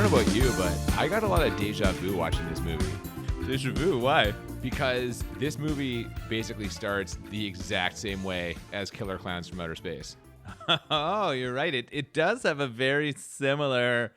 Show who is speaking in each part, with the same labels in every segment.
Speaker 1: don't know about you, but I got a lot of deja vu watching this movie.
Speaker 2: Deja vu? Why?
Speaker 1: Because this movie basically starts the exact same way as Killer Clowns from Outer Space.
Speaker 2: Oh, you're right. It does have a very similar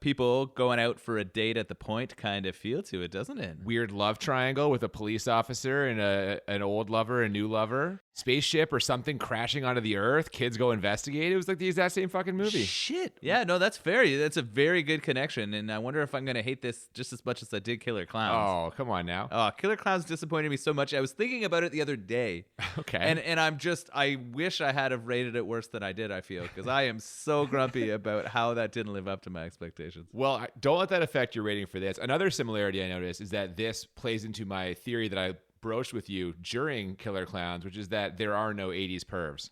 Speaker 2: people going out for a date at the point kind of feel to it, doesn't it?
Speaker 1: Weird love triangle with a police officer and an old lover and new lover. Spaceship or something crashing onto the Earth. Kids go investigate. It was like the exact same fucking movie.
Speaker 2: Shit. Yeah, no, that's fair. That's a very good connection. And I wonder if I'm going to hate this just as much as I did Killer Clowns.
Speaker 1: Oh, come on now.
Speaker 2: Oh, Killer Clowns disappointed me so much. I was thinking about it the other day.
Speaker 1: Okay.
Speaker 2: And I wish I had have rated it worse than I did, I feel, because I am so grumpy about how that didn't live up to my expectations.
Speaker 1: Well, don't let that affect your rating for this. Another similarity I noticed is that this plays into my theory that I broached with you during Killer Clowns, which is that there are no 80s pervs.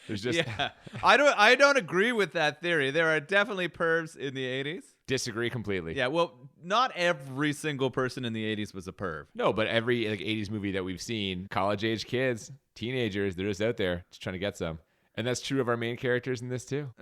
Speaker 1: There's just
Speaker 2: yeah. I don't agree with that theory. There are definitely pervs in the 80s.
Speaker 1: Disagree completely.
Speaker 2: Yeah, well, not every single person in the 80s was a perv.
Speaker 1: No, but every 80s movie that we've seen, college-age kids, teenagers, they're just out there just trying to get some. And that's true of our main characters in this too.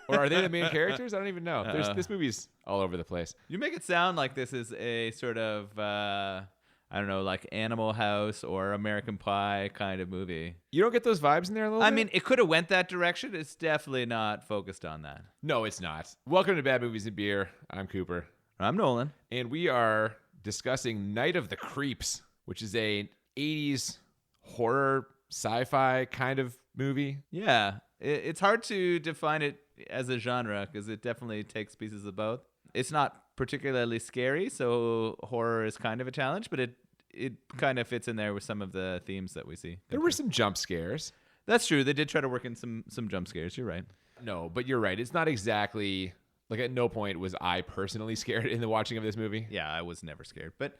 Speaker 1: Or are they the main characters? I don't even know. This movie's all over the place.
Speaker 2: You make it sound like this is a sort of, I don't know, like Animal House or American Pie kind of movie.
Speaker 1: You don't get those vibes in there a little bit?
Speaker 2: I mean, it could have went that direction. It's definitely not focused on that.
Speaker 1: No, it's not. Welcome to Bad Movies and Beer. I'm Cooper.
Speaker 2: I'm Nolan.
Speaker 1: And we are discussing Night of the Creeps, which is a 80s horror sci-fi kind of movie.
Speaker 2: Yeah, it's hard to define it as a genre because it definitely takes pieces of both. It's not particularly scary, so horror is kind of a challenge, but it kind of fits in there with some of the themes that we see.
Speaker 1: There were some jump scares.
Speaker 2: That's true. They did try to work in some jump scares. You're right.
Speaker 1: No, but you're right. It's not exactly, like at no point was I personally scared in the watching of this movie.
Speaker 2: Yeah, I was never scared, but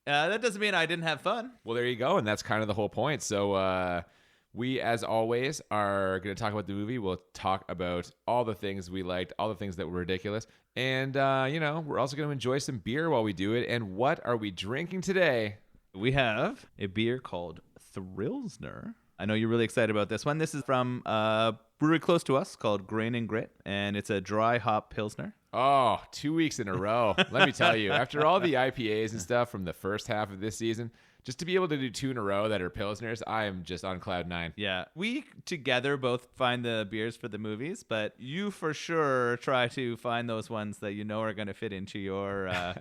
Speaker 2: that doesn't mean I didn't have fun.
Speaker 1: Well, there you go, and that's kind of the whole point. So we, as always, are going to talk about the movie. We'll talk about all the things we liked, all the things that were ridiculous. And, we're also going to enjoy some beer while we do it. And what are we drinking today?
Speaker 2: We have a beer called Thrillsner. I know you're really excited about this one. This is from a brewery close to us called Grain and Grit, and it's a dry hop Pilsner.
Speaker 1: Oh, 2 weeks in a row. Let me tell you, after all the IPAs and stuff from the first half of this season, just to be able to do 2 in a row that are Pilsners, I am just on cloud 9.
Speaker 2: Yeah. We together both find the beers for the movies, but you for sure try to find those ones that you know are going to fit into your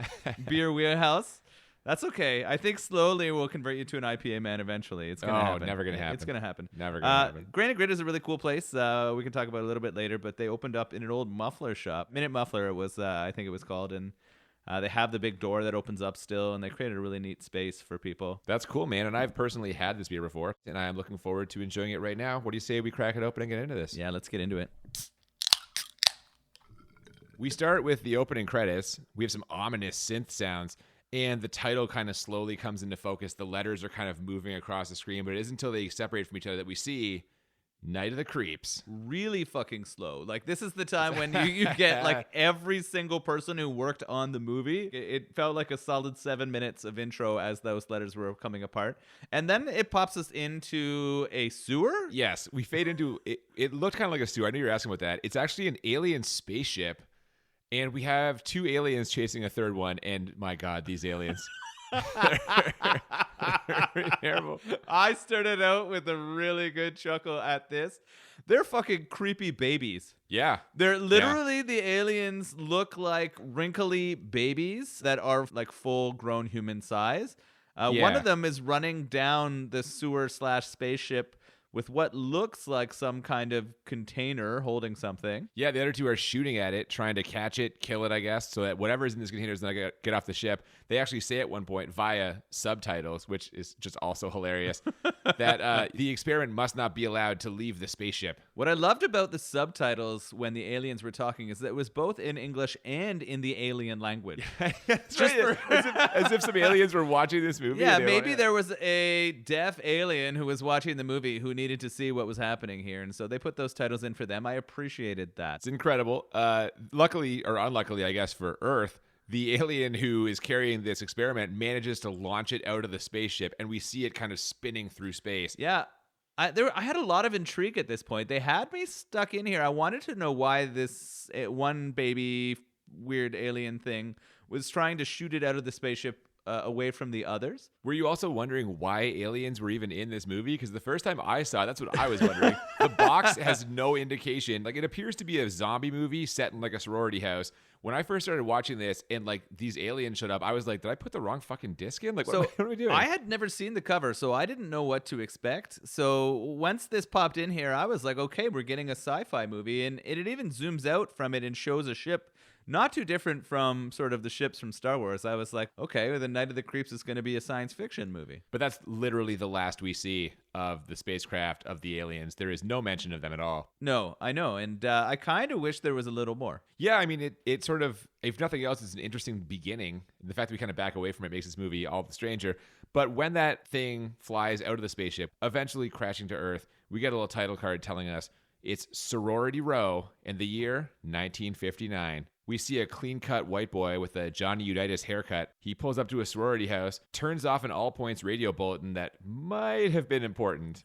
Speaker 2: beer wheelhouse. That's okay. I think slowly we'll convert you to an IPA man eventually. It's gonna happen.
Speaker 1: Never gonna happen.
Speaker 2: It's gonna happen.
Speaker 1: Never gonna happen.
Speaker 2: Grain and Grit is a really cool place. We can talk about it a little bit later, but they opened up in an old muffler shop. Minute Muffler was, I think it was called, and they have the big door that opens up still, and they created a really neat space for people.
Speaker 1: That's cool, man. And I've personally had this beer before, and I am looking forward to enjoying it right now. What do you say we crack it open and get into this?
Speaker 2: Yeah, let's get into it.
Speaker 1: We start with the opening credits. We have some ominous synth sounds. And the title kind of slowly comes into focus. The letters are kind of moving across the screen, but it isn't until they separate from each other that we see Night of the Creeps.
Speaker 2: Really fucking slow. Like, this is the time when you get, like, every single person who worked on the movie. It felt like a solid 7 minutes of intro as those letters were coming apart. And then it pops us into a sewer?
Speaker 1: Yes, we fade into it. It looked kind of like a sewer. I knew you were asking about that. It's actually an alien spaceship. And we have 2 aliens chasing a third one, and my God, these aliens. They're terrible.
Speaker 2: I started out with a really good chuckle at this. They're fucking creepy babies.
Speaker 1: Yeah.
Speaker 2: They're literally, the aliens look like wrinkly babies that are like full grown human size. One of them is running down the sewer / spaceship with what looks like some kind of container holding something.
Speaker 1: Yeah, the other 2 are shooting at it, trying to catch it, kill it, I guess, so that whatever's in this container is not going to get off the ship. They actually say at one point via subtitles, which is just also hilarious, that the experiment must not be allowed to leave the spaceship.
Speaker 2: What I loved about the subtitles when the aliens were talking is that it was both in English and in the alien language.
Speaker 1: Just right. As if some aliens were watching this movie.
Speaker 2: Yeah, maybe there was a deaf alien who was watching the movie who needed to see what was happening here, and so they put those titles in for them. I appreciated that.
Speaker 1: It's incredible. Luckily, or unluckily, I guess, for Earth, the alien who is carrying this experiment manages to launch it out of the spaceship, and we see it kind of spinning through space.
Speaker 2: Yeah. I had a lot of intrigue at this point. They had me stuck in here. I wanted to know why this one baby weird alien thing was trying to shoot it out of the spaceship away from the others.
Speaker 1: Were you also wondering why aliens were even in this movie? Because the first time I saw it, that's what I was wondering. The box has no indication. Like, it appears to be a zombie movie set in like a sorority house. When I first started watching this and like these aliens showed up, I was like, did I put the wrong fucking disc in? Like, what are we doing?
Speaker 2: I had never seen the cover, so I didn't know what to expect. So once this popped in here, I was like, okay, we're getting a sci-fi movie. And it even zooms out from it and shows a ship not too different from sort of the ships from Star Wars. I was like, okay, well, the Night of the Creeps is going to be a science fiction movie.
Speaker 1: But that's literally the last we see of the spacecraft, of the aliens. There is no mention of them at all.
Speaker 2: No, I know. And I kind of wish there was a little more.
Speaker 1: Yeah, I mean, it sort of, if nothing else, it's an interesting beginning. The fact that we kind of back away from it makes this movie all the stranger. But when that thing flies out of the spaceship, eventually crashing to Earth, we get a little title card telling us it's Sorority Row in the year 1959. We see a clean-cut white boy with a Johnny Unitas haircut. He pulls up to a sorority house, turns off an all-points radio bulletin that might have been important.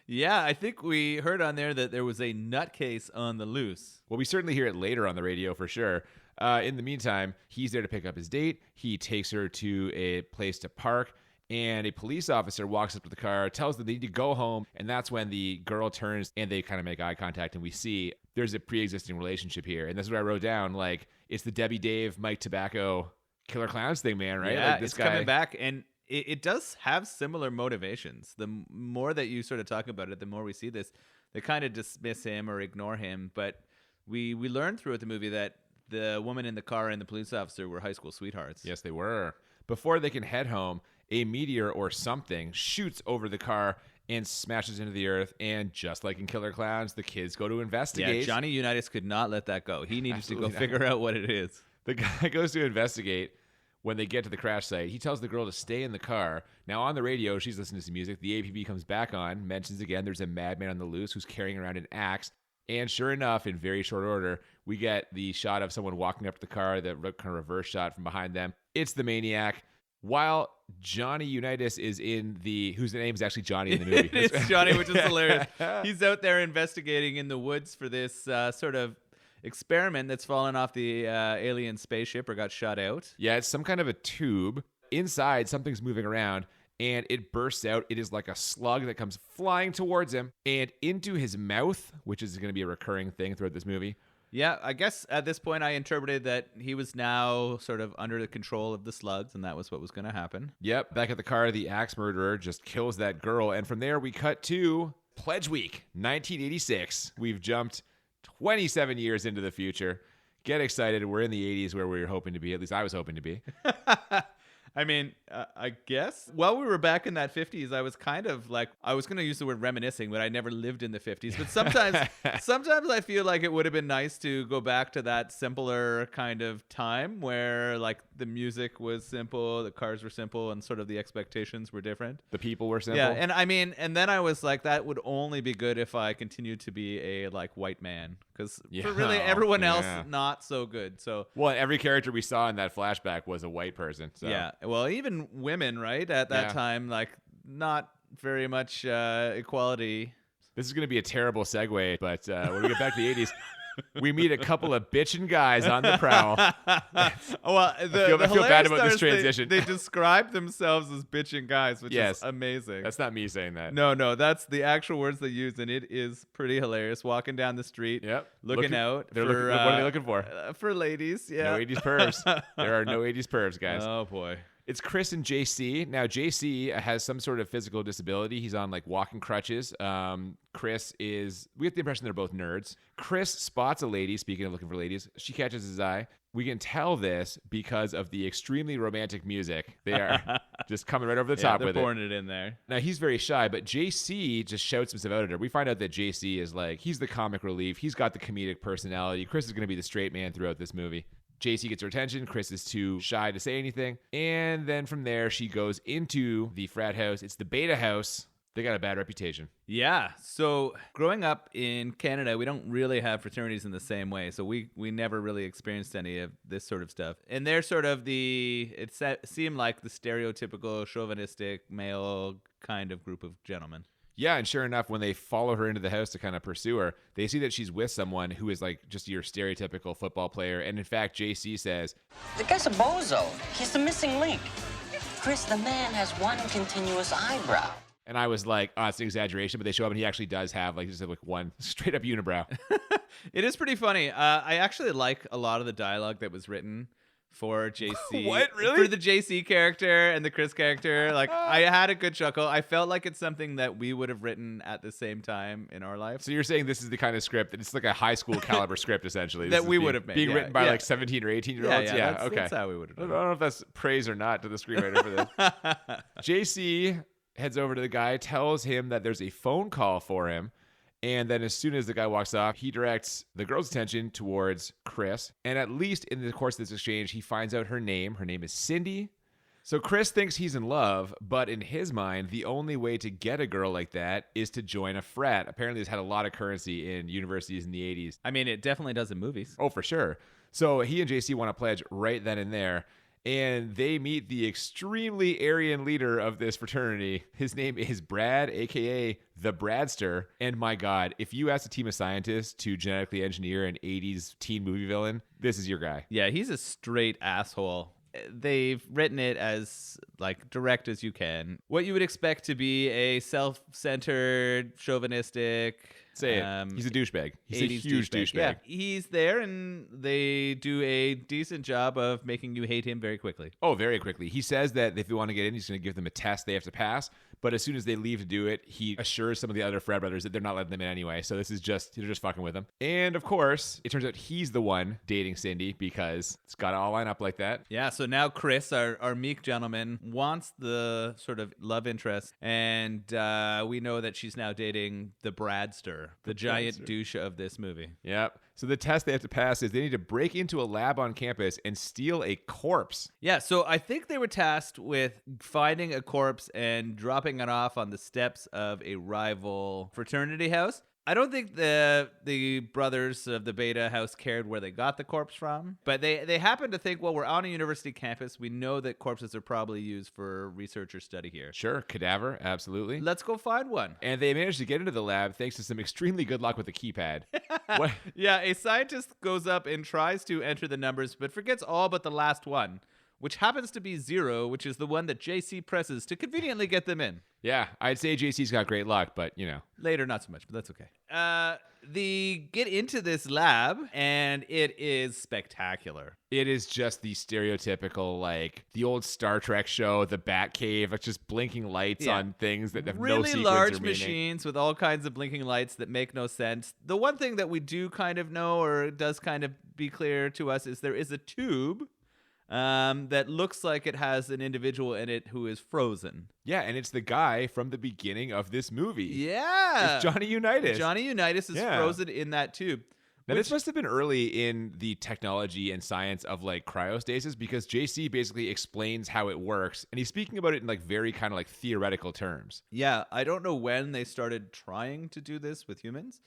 Speaker 2: Yeah, I think we heard on there that there was a nutcase on the loose.
Speaker 1: Well, we certainly hear it later on the radio for sure. In the meantime, he's there to pick up his date. He takes her to a place to park, and a police officer walks up to the car, tells them they need to go home, and that's when the girl turns and they kind of make eye contact, and we see there's a pre-existing relationship here. And this is what I wrote down, like, it's the Debbie Dave, Mike Tobacco, Killer Clowns thing, man, right?
Speaker 2: Yeah,
Speaker 1: like this
Speaker 2: it's
Speaker 1: guy
Speaker 2: coming back, and it does have similar motivations. The more that you sort of talk about it, the more we see this. They kind of dismiss him or ignore him, but we learn throughout the movie that the woman in the car and the police officer were high school sweethearts.
Speaker 1: Yes, they were. Before they can head home, a meteor or something shoots over the car and smashes into the earth. And just like in Killer Clowns, the kids go to investigate.
Speaker 2: Yeah, Johnny Unitas could not let that go. He needed to go figure out what it is.
Speaker 1: The guy goes to investigate. When they get to the crash site, he tells the girl to stay in the car. Now, on the radio, she's listening to some music. The APB comes back on, mentions again there's a madman on the loose who's carrying around an axe. And sure enough, in very short order, we get the shot of someone walking up to the car, the kind of reverse shot from behind them. It's the maniac. While Johnny Unitas is whose name is actually Johnny in the movie.
Speaker 2: It's Johnny, which is hilarious. He's out there investigating in the woods for this sort of experiment that's fallen off the alien spaceship or got shot out.
Speaker 1: Yeah, it's some kind of a tube. Inside, something's moving around, and it bursts out. It is like a slug that comes flying towards him and into his mouth, which is going to be a recurring thing throughout this movie.
Speaker 2: Yeah, I guess at this point I interpreted that he was now sort of under the control of the slugs, and that was what was going to happen.
Speaker 1: Yep, back at the car, the axe murderer just kills that girl, and from there we cut to Pledge Week, 1986. We've jumped 27 years into the future. Get excited. We're in the 80s where we were hoping to be. At least I was hoping to be.
Speaker 2: I mean, I guess while we were back in that 50s, I was kind of like, I was going to use the word reminiscing, but I never lived in the 50s. But sometimes I feel like it would have been nice to go back to that simpler kind of time where like the music was simple, the cars were simple, and sort of the expectations were different.
Speaker 1: The people were simple.
Speaker 2: Yeah, and I mean, and then I was like, that would only be good if I continued to be a like white man, because for really everyone else, not so good. So
Speaker 1: well, every character we saw in that flashback was a white person. So.
Speaker 2: Yeah, well, even women, right, at that time, like not very much equality.
Speaker 1: This is going to be a terrible segue, but when we get back to the 80s, we meet a couple of bitchin' guys on the prowl.
Speaker 2: Well,
Speaker 1: I feel bad about this transition.
Speaker 2: They describe themselves as bitchin' guys, which is amazing.
Speaker 1: That's not me saying that.
Speaker 2: No, that's the actual words they use, and it is pretty hilarious. Walking down the street, looking out.
Speaker 1: What are they looking for?
Speaker 2: For ladies, yeah.
Speaker 1: No 80s pervs. There are no 80s pervs, guys.
Speaker 2: Oh, boy.
Speaker 1: It's Chris and JC. Now, JC has some sort of physical disability. He's on like walking crutches. We get the impression they're both nerds. Chris spots a lady, speaking of looking for ladies. She catches his eye. We can tell this because of the extremely romantic music. They are just coming right over the top with it.
Speaker 2: They're pouring it in there.
Speaker 1: Now, he's very shy, but JC just shouts himself out at her. We find out that JC is like, he's the comic relief. He's got the comedic personality. Chris is going to be the straight man throughout this movie. JC gets her attention. Chris is too shy to say anything. And then from there, she goes into the frat house. It's the beta house. They got a bad reputation. Yeah.
Speaker 2: So growing up in Canada, we don't really have fraternities in the same way. So we never really experienced any of this sort of stuff. And they're sort of seemed like the stereotypical chauvinistic male kind of group of gentlemen.
Speaker 1: Yeah, and sure enough, when they follow her into the house to kind of pursue her, they see that she's with someone who is like just your stereotypical football player. And in fact, JC says,
Speaker 3: The guy's a bozo. He's the missing link. Chris, the man has one continuous eyebrow.
Speaker 1: and I was like, oh, it's an exaggeration, but they show up and he actually does have like just like one straight up unibrow.
Speaker 2: It is pretty funny. I actually like a lot of the dialogue that was written for JC.
Speaker 1: What? Really?
Speaker 2: For the JC character and the Chris character. Like, I had a good chuckle. I felt like it's something that we would have written at the same time in our life.
Speaker 1: So you're saying this is the kind of script that it's like a high school caliber script, essentially.
Speaker 2: That
Speaker 1: This
Speaker 2: we
Speaker 1: is
Speaker 2: would have made.
Speaker 1: being
Speaker 2: Yeah,
Speaker 1: written by
Speaker 2: yeah.
Speaker 1: like 17 or 18-year-olds. Yeah, okay.
Speaker 2: That's how we would have
Speaker 1: I
Speaker 2: done
Speaker 1: don't know if that's praise or not to the screenwriter for this. JC heads over to the guy, tells him that there's a phone call for him. And then as soon as the guy walks off, he directs the girl's attention towards Chris. And at least in the course of this exchange, he finds out her name. Her name is Cindy. So Chris thinks he's in love, but in his mind, the only way to get a girl like that is to join a frat. Apparently, this had a lot of currency in universities in the 80s.
Speaker 2: I mean, it definitely does in movies.
Speaker 1: Oh, for sure. So he and JC want to pledge right then and there. And they meet the extremely Aryan leader of this fraternity. His name is Brad, a.k.a. the Bradster. And my God, if you asked a team of scientists to genetically engineer an 80s teen movie villain, this is your guy.
Speaker 2: Yeah, he's a straight asshole. They've written it as like direct as you can. What you would expect to be a self-centered, chauvinistic.
Speaker 1: Say it. He's a douchebag. He's a
Speaker 2: 80s
Speaker 1: huge douchebag.
Speaker 2: Yeah, he's there, and they do a decent job of making you hate him very quickly.
Speaker 1: Oh, very quickly. He says that if they want to get in, he's going to give them a test they have to pass. But as soon as they leave to do it, he assures some of the other frat brothers that they're not letting them in anyway. So this is just, they're just fucking with him. And of course, it turns out he's the one dating Cindy because it's got to all line up like that.
Speaker 2: Yeah, so now Chris, our meek gentleman, wants the sort of love interest. And we know that she's now dating the Bradster, the giant douche of this movie.
Speaker 1: Yep. So the test they have to pass is they need to break into a lab on campus and steal a corpse.
Speaker 2: Yeah, so I think they were tasked with finding a corpse and dropping it off on the steps of a rival fraternity house. I don't think the brothers of the Beta House cared where they got the corpse from, but they happened to think, well, we're on a university campus. We know that corpses are probably used for research or study here.
Speaker 1: Sure, cadaver, absolutely.
Speaker 2: Let's go find one.
Speaker 1: And they managed to get into the lab thanks to some extremely good luck with the keypad. What?
Speaker 2: Yeah, a scientist goes up and tries to enter the numbers, but forgets all but the last one, which happens to be 0, which is the one that JC presses to conveniently get them in.
Speaker 1: Yeah, I'd say JC's got great luck, but you know.
Speaker 2: Later, not so much, but that's okay. They get into this lab, and it is spectacular.
Speaker 1: It is just the stereotypical, like, the old Star Trek show, the Batcave, it's just blinking lights on things that have no
Speaker 2: Really
Speaker 1: sequence
Speaker 2: large
Speaker 1: or meaning.
Speaker 2: machines with all kinds of blinking lights that make no sense. The one thing that we do kind of know, or does kind of be clear to us, is there is a tube that looks like it has an individual in it who is frozen.
Speaker 1: Yeah, and it's the guy from the beginning of this movie.
Speaker 2: Yeah.
Speaker 1: It's Johnny Unitas.
Speaker 2: Johnny Unitas is frozen in that tube.
Speaker 1: Now, this must have been early in the technology and science of like cryostasis because JC basically explains how it works, and he's speaking about it in like very kind of like theoretical terms.
Speaker 2: Yeah, I don't know when they started trying to do this with humans.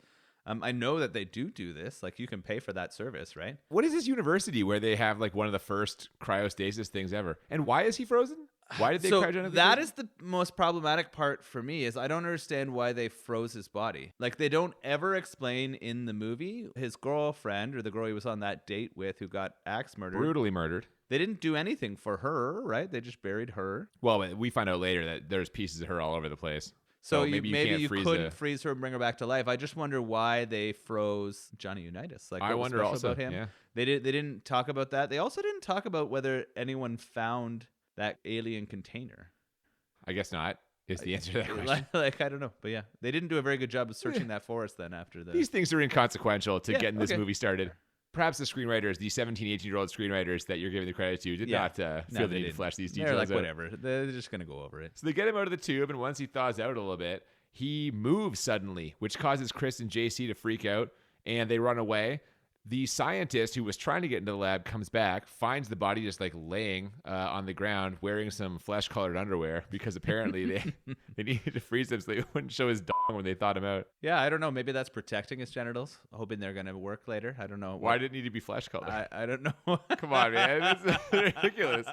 Speaker 2: I know that they do this. Like, you can pay for that service, right?
Speaker 1: What is this university where they have like one of the first cryostasis things ever? And why is he frozen? Why did they cryogenically?
Speaker 2: That is the most problematic part for me is I don't understand why they froze his body. Like, they don't ever explain in the movie his girlfriend or the girl he was on that date with who got axe murdered.
Speaker 1: Brutally murdered.
Speaker 2: They didn't do anything for her, right? They just buried her.
Speaker 1: Well, we find out later that there's pieces of her all over the place.
Speaker 2: So
Speaker 1: maybe
Speaker 2: you
Speaker 1: can't
Speaker 2: couldn't freeze her and bring her back to life. I just wonder why they froze Johnny Unitas. Like,
Speaker 1: I
Speaker 2: what was
Speaker 1: wonder
Speaker 2: special
Speaker 1: also
Speaker 2: about him?
Speaker 1: Yeah.
Speaker 2: They didn't talk about that. They also didn't talk about whether anyone found that alien container.
Speaker 1: I guess not. Is the answer to that question.
Speaker 2: Like, I don't know, but yeah, they didn't do a very good job of searching that forest then after the.
Speaker 1: These things are inconsequential to getting this movie started. Perhaps the screenwriters, the 17, 18-year-old screenwriters that you're giving the credit to, did not feel the need to flesh these details
Speaker 2: They're like,
Speaker 1: out.
Speaker 2: whatever. They're just going to go over it.
Speaker 1: So they get him out of the tube, and once he thaws out a little bit, he moves suddenly, which causes Chris and JC to freak out, and they run away. The scientist who was trying to get into the lab comes back, finds the body just like laying on the ground, wearing some flesh-colored underwear because apparently they needed to freeze him so they wouldn't show his dong when they thawed him out.
Speaker 2: Yeah, I don't know. Maybe that's protecting his genitals, hoping they're going to work later. I don't know.
Speaker 1: Why did it need to be flesh-colored?
Speaker 2: I don't know.
Speaker 1: Come on, man. It's ridiculous.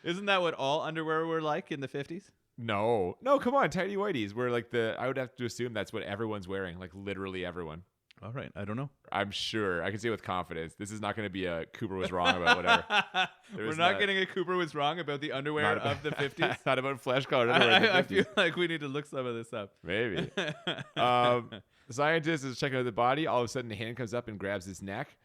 Speaker 2: Isn't that what all underwear were like in the 50s?
Speaker 1: No, come on, tidy whities. We're like I would have to assume that's what everyone's wearing, like literally everyone.
Speaker 2: All right, I don't know.
Speaker 1: I'm sure. I can say with confidence, this is not going to be a Cooper was wrong about whatever.
Speaker 2: We're not getting a Cooper was wrong about the underwear of the 50s.
Speaker 1: Not about flesh-colored underwear in the 50s.
Speaker 2: I feel like we need to look some of this up.
Speaker 1: Maybe. The scientist is checking out the body. All of a sudden, a hand comes up and grabs his neck.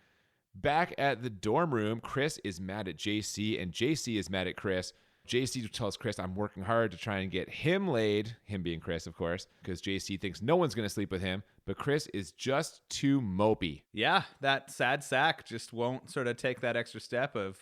Speaker 1: Back at the dorm room, Chris is mad at JC, and JC is mad at Chris. JC tells Chris, I'm working hard to try and get him laid, him being Chris, of course, because JC thinks no one's going to sleep with him, but Chris is just too mopey.
Speaker 2: Yeah, that sad sack just won't sort of take that extra step of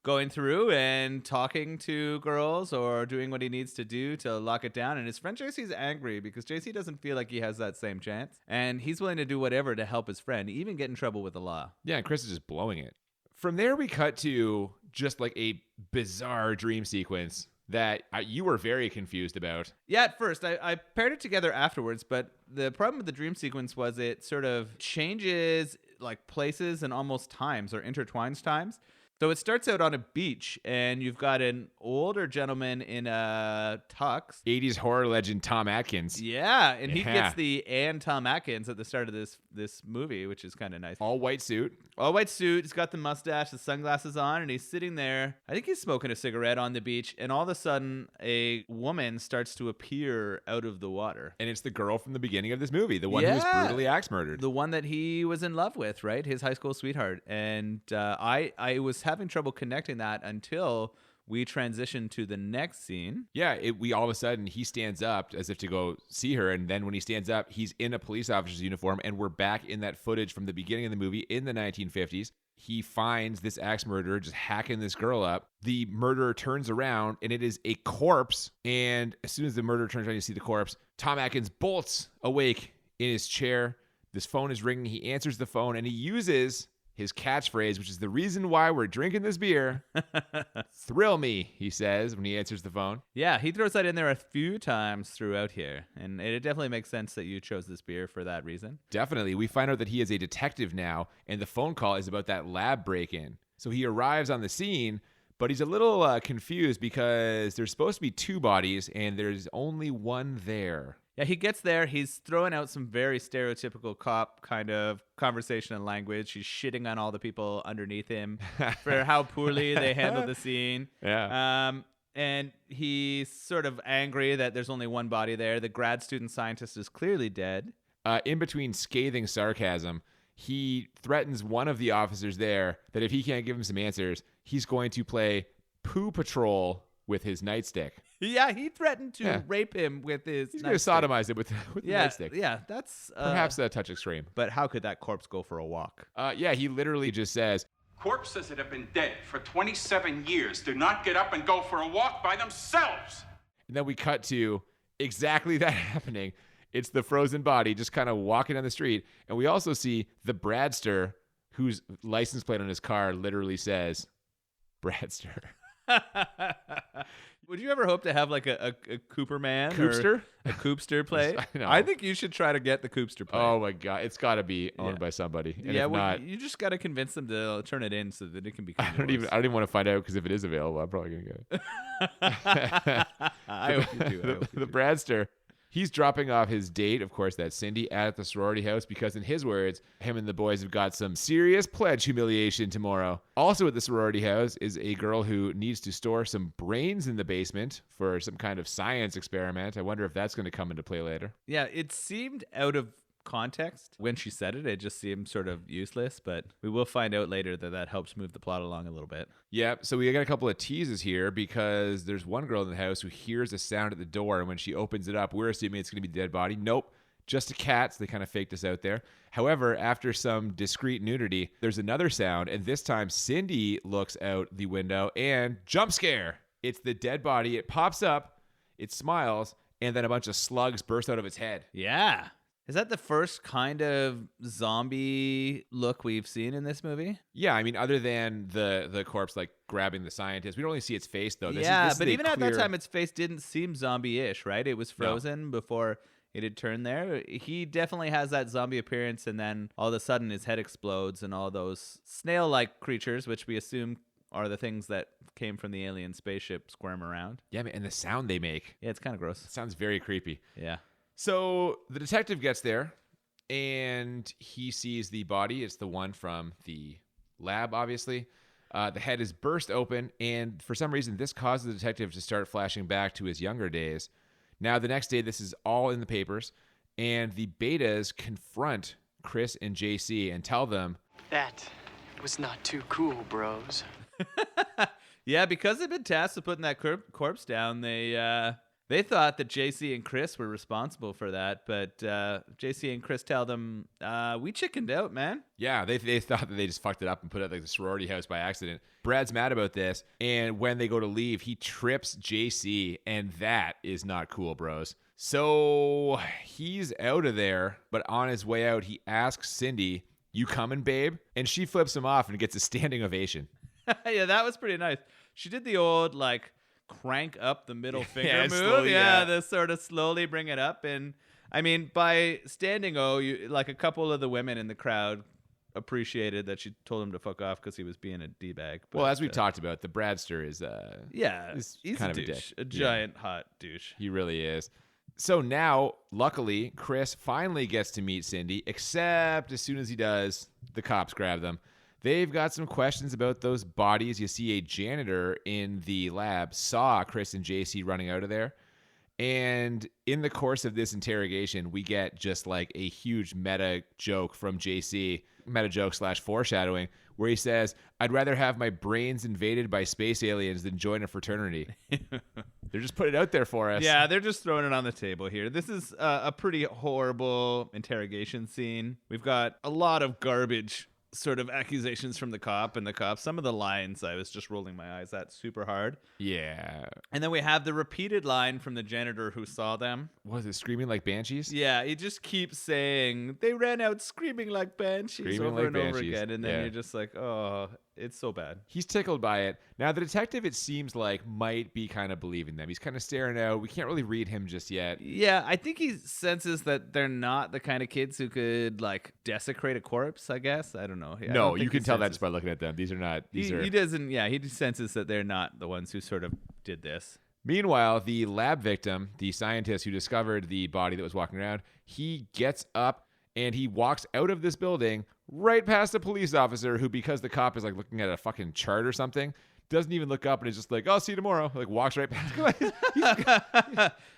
Speaker 2: going through and talking to girls or doing what he needs to do to lock it down. And his friend JC's angry because JC doesn't feel like he has that same chance. And he's willing to do whatever to help his friend, even get in trouble with the law.
Speaker 1: Yeah, and Chris is just blowing it. From there, we cut to just like a bizarre dream sequence that you were very confused about.
Speaker 2: Yeah, at first. I paired it together afterwards, but the problem with the dream sequence was it sort of changes like places and almost times or intertwines times. So it starts out on a beach, and you've got an older gentleman in a tux.
Speaker 1: 80s horror legend Tom Atkins.
Speaker 2: Yeah, and he gets the and Tom Atkins at the start of this movie, which is kind of nice.
Speaker 1: All white suit.
Speaker 2: All white suit. He's got the mustache, the sunglasses on, and he's sitting there. I think he's smoking a cigarette on the beach, and all of a sudden, a woman starts to appear out of the water.
Speaker 1: And it's the girl from the beginning of this movie, the one who was brutally axe murdered.
Speaker 2: The one that he was in love with, right? His high school sweetheart. And I was having trouble connecting that until we transition to the next scene.
Speaker 1: Yeah, we all of a sudden, he stands up as if to go see her. And then when he stands up, he's in a police officer's uniform. And we're back in that footage from the beginning of the movie in the 1950s. He finds this axe murderer just hacking this girl up. The murderer turns around and it is a corpse. And as soon as the murderer turns around, you see the corpse. Tom Atkins bolts awake in his chair. This phone is ringing. He answers the phone and he uses his catchphrase, which is the reason why we're drinking this beer. Thrill me, he says when he answers the phone.
Speaker 2: Yeah, he throws that in there a few times throughout here. And it definitely makes sense that you chose this beer for that reason.
Speaker 1: Definitely. We find out that he is a detective now, and the phone call is about that lab break-in. So he arrives on the scene, but he's a little confused because there's supposed to be two bodies, and there's only one there.
Speaker 2: Yeah, he gets there. He's throwing out some very stereotypical cop kind of conversation and language. He's shitting on all the people underneath him for how poorly they handle the scene.
Speaker 1: Yeah.
Speaker 2: And he's sort of angry that there's only one body there. The grad student scientist is clearly dead.
Speaker 1: In between scathing sarcasm, he threatens one of the officers there that if he can't give him some answers, he's going to play Poo Patrol with his nightstick.
Speaker 2: Yeah, he threatened to rape him with his
Speaker 1: He's going to sodomize it with the nightstick.
Speaker 2: Yeah, that's...
Speaker 1: Perhaps a touch extreme.
Speaker 2: But how could that corpse go for a walk?
Speaker 1: Yeah, he literally just says...
Speaker 4: Corpses that have been dead for 27 years do not get up and go for a walk by themselves.
Speaker 1: And then we cut to exactly that happening. It's the frozen body just kind of walking down the street. And we also see the Bradster, whose license plate on his car literally says Bradster.
Speaker 2: Would you ever hope to have like a Cooper man?
Speaker 1: Coopster?
Speaker 2: A Coopster plate?
Speaker 1: No.
Speaker 2: I think you should try to get the Coopster plate.
Speaker 1: Oh my God. It's got to be owned by somebody. And if not,
Speaker 2: you just got to convince them to turn it in so that it can become
Speaker 1: I don't even want to find out because if it is available, I'm probably going to get it.
Speaker 2: I hope you do.
Speaker 1: The Bradster. He's dropping off his date, of course, that's Cindy, at the sorority house because, in his words, him and the boys have got some serious pledge humiliation tomorrow. Also at the sorority house is a girl who needs to store some brains in the basement for some kind of science experiment. I wonder if that's going to come into play later.
Speaker 2: Yeah, it seemed out of context when she said it. It just seemed sort of useless, but we will find out later that helps move the plot along a little bit.
Speaker 1: Yeah, so we got a couple of teases here because there's one girl in the house who hears a sound at the door, and when she opens it up, we're assuming it's going to be a dead body. Nope, just a cat, so they kind of faked us out there. However, after some discreet nudity, there's another sound, and this time Cindy looks out the window and jump scare. It's the dead body. It pops up, it smiles, and then a bunch of slugs burst out of its head.
Speaker 2: Yeah. Is that the first kind of zombie look we've seen in this movie?
Speaker 1: Yeah, I mean, other than the corpse like grabbing the scientist, we don't really see its face though.
Speaker 2: This is even at that time, its face didn't seem zombie-ish, right? It was frozen before it had turned there. He definitely has that zombie appearance, and then all of a sudden his head explodes, and all those snail-like creatures, which we assume are the things that came from the alien spaceship squirm around.
Speaker 1: Yeah, man, and the sound they make.
Speaker 2: Yeah, it's kind of gross.
Speaker 1: It sounds very creepy.
Speaker 2: Yeah.
Speaker 1: So the detective gets there, and he sees the body. It's the one from the lab, obviously. The head is burst open, and for some reason, this causes the detective to start flashing back to his younger days. Now, the next day, this is all in the papers, and the betas confront Chris and JC and tell them,
Speaker 5: That was not too cool, bros.
Speaker 2: Yeah, because they've been tasked with putting that corpse down, they thought that JC and Chris were responsible for that, but JC and Chris tell them, we chickened out, man.
Speaker 1: yeah, they thought that they just fucked it up and put it at like the sorority house by accident. Brad's mad about this, and when they go to leave, he trips JC, and that is not cool, bros. So he's out of there, but on his way out, he asks Cindy, "You coming, babe?" And she flips him off and gets a standing ovation.
Speaker 2: Yeah, that was pretty nice. She did the old, like, crank up the middle finger move.
Speaker 1: slowly,
Speaker 2: yeah,
Speaker 1: yeah.
Speaker 2: the sort of slowly bring it up. And, I mean, by standing like a couple of the women in the crowd appreciated that she told him to fuck off because he was being a D-bag.
Speaker 1: Well,
Speaker 2: But,
Speaker 1: as we've talked about, the Bradster is
Speaker 2: yeah,
Speaker 1: is
Speaker 2: he's
Speaker 1: kind
Speaker 2: a
Speaker 1: of a
Speaker 2: douche.
Speaker 1: dick.
Speaker 2: A giant hot douche.
Speaker 1: He really is. So now, luckily, Chris finally gets to meet Cindy, except as soon as he does, the cops grab them. They've got some questions about those bodies. You see a janitor in the lab saw Chris and JC running out of there. And in the course of this interrogation, we get just like a huge meta joke from JC, meta joke / foreshadowing, where he says, "I'd rather have my brains invaded by space aliens than join a fraternity." They're just putting it out there for us.
Speaker 2: Yeah, they're just throwing it on the table here. This is a pretty horrible interrogation scene. We've got a lot of garbage sort of accusations from the cop and the cops. Some of the lines, I was just rolling my eyes at super hard.
Speaker 1: Yeah.
Speaker 2: And then we have the repeated line from the janitor who saw them.
Speaker 1: Was it screaming like banshees?
Speaker 2: Yeah, he just keeps saying, they ran out screaming like banshees
Speaker 1: Screaming
Speaker 2: over
Speaker 1: like
Speaker 2: and over
Speaker 1: banshees.
Speaker 2: again. And then
Speaker 1: Yeah.
Speaker 2: you're just like, oh, it's so bad.
Speaker 1: He's tickled by it. Now, the detective, it seems like, might be kind of believing them. He's kind of staring out. We can't really read him just yet.
Speaker 2: Yeah, I think he senses that they're not the kind of kids who could, like, desecrate a corpse, I guess. I don't know. I
Speaker 1: No,
Speaker 2: don't
Speaker 1: you
Speaker 2: think
Speaker 1: can
Speaker 2: he
Speaker 1: tell that
Speaker 2: senses-
Speaker 1: just by looking at them. These are not. These are.
Speaker 2: He doesn't, yeah, he just senses that they're not the ones who sort of did this.
Speaker 1: Meanwhile, the lab victim, the scientist who discovered the body that was walking around, he gets up and he walks out of this building right past a police officer who, because the cop is like looking at a fucking chart or something, doesn't even look up and is just like, "I'll see you tomorrow." Like walks right past.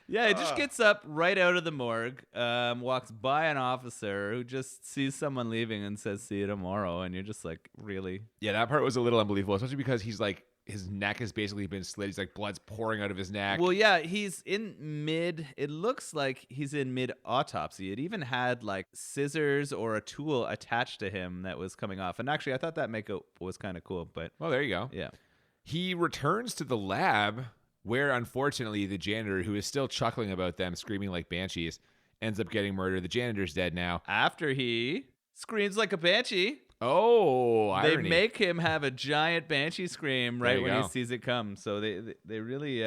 Speaker 2: Yeah, he just gets up right out of the morgue, walks by an officer who just sees someone leaving and says, "See you tomorrow." And you're just like, really?
Speaker 1: Yeah, that part was a little unbelievable, especially because he's like, his neck has basically been slit. He's like, blood's pouring out of his neck.
Speaker 2: Well, yeah, he's in mid. It looks like he's in mid autopsy. It even had like scissors or a tool attached to him that was coming off. And actually, I thought that makeup was kind of cool. But
Speaker 1: Well, there you go.
Speaker 2: yeah,
Speaker 1: He returns to the lab where, unfortunately, the janitor, who is still chuckling about them, screaming like banshees, ends up getting murdered. The janitor's dead now.
Speaker 2: after he screams like a banshee.
Speaker 1: Oh,
Speaker 2: They
Speaker 1: irony.
Speaker 2: make him have a giant banshee scream
Speaker 1: There
Speaker 2: right
Speaker 1: you
Speaker 2: when he
Speaker 1: go.
Speaker 2: sees it come. So they really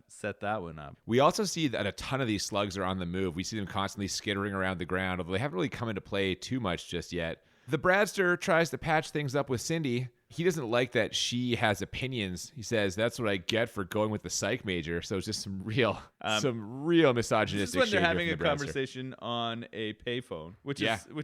Speaker 2: set that one up.
Speaker 1: We also see that a ton of these slugs are on the move. We see them constantly skittering around the ground, although they haven't really come into play too much just yet. The Bradster tries to patch things up with Cindy. He doesn't like that she has opinions. He says, "That's what I get for going with the psych major." So it's just some real
Speaker 2: This
Speaker 1: misogynistic
Speaker 2: is when
Speaker 1: shit
Speaker 2: they're
Speaker 1: here
Speaker 2: having a
Speaker 1: from the Bradster.
Speaker 2: conversation on a payphone, which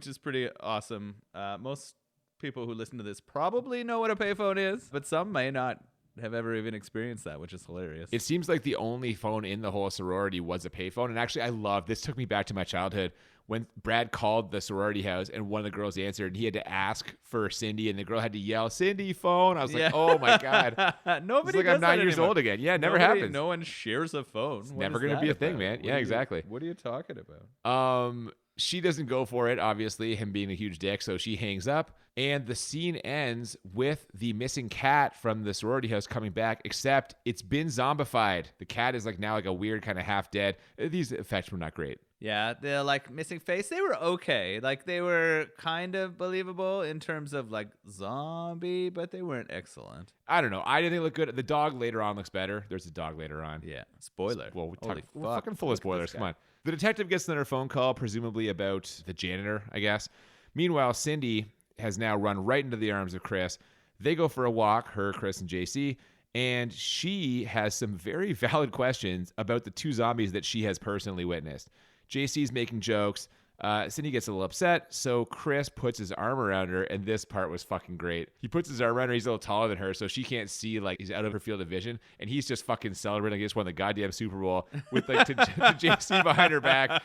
Speaker 2: is pretty awesome. Most people who listen to this probably know what a payphone is, but some may not have ever even experienced that, which is hilarious.
Speaker 1: It seems like the only phone in the whole sorority was a payphone. And actually, I love this. Took me back to my childhood when Brad called the sorority house and one of the girls answered. And he had to ask for Cindy, and the girl had to yell, "Cindy, phone." I was like, "Oh my god!"
Speaker 2: Nobody.
Speaker 1: It's like
Speaker 2: does
Speaker 1: I'm 9
Speaker 2: that
Speaker 1: years
Speaker 2: anymore.
Speaker 1: old again. Yeah, it never
Speaker 2: Nobody-
Speaker 1: happens.
Speaker 2: No one shares a phone. It's
Speaker 1: never gonna be a thing, man. Yeah, exactly.
Speaker 2: What are you talking about?
Speaker 1: She doesn't go for it, obviously, him being a huge dick, so she hangs up. And the scene ends with the missing cat from the sorority house coming back, except it's been zombified. The cat is like now like a weird kind of half dead. These effects were not great.
Speaker 2: Yeah, the like missing face, they were okay. Like they were kind of believable in terms of like zombie, but they weren't excellent.
Speaker 1: I don't know. I didn't think it looked good. The dog later on looks better. There's a dog later on.
Speaker 2: Yeah. Spoiler.
Speaker 1: Well,
Speaker 2: Holy
Speaker 1: we're fucking full
Speaker 2: Look
Speaker 1: of
Speaker 2: at
Speaker 1: spoilers.
Speaker 2: this
Speaker 1: Come
Speaker 2: guy.
Speaker 1: on. The detective gets another phone call, presumably about the janitor, I guess. Meanwhile, Cindy has now run right into the arms of Chris. They go for a walk, her, Chris, and JC, and she has some very valid questions about the 2 zombies that she has personally witnessed. JC's making jokes. Cindy gets a little upset, so Chris puts his arm around her, and this part was fucking great. He puts his arm around her. He's a little taller than her, so she can't see, like, he's out of her field of vision, and he's just fucking celebrating. He just won the goddamn Super Bowl with, like, to JC behind her back.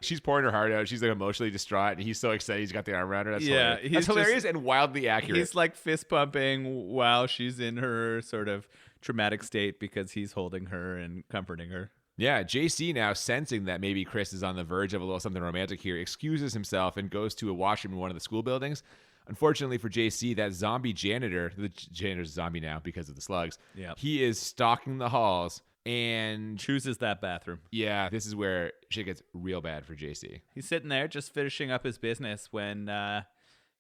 Speaker 1: She's pouring her heart out. She's, like, emotionally distraught, and he's so excited he's got the arm around her. That's hilarious. That's hilarious and wildly accurate.
Speaker 2: He's, like, fist pumping while she's in her sort of traumatic state because he's holding her and comforting her.
Speaker 1: Yeah, JC now, sensing that maybe Chris is on the verge of a little something romantic here, excuses himself and goes to a washroom in one of the school buildings. Unfortunately for JC, that zombie janitor, the janitor's a zombie now because of the slugs, he is stalking the halls and
Speaker 2: chooses that bathroom.
Speaker 1: Yeah, this is where shit gets real bad for JC.
Speaker 2: He's sitting there just finishing up his business when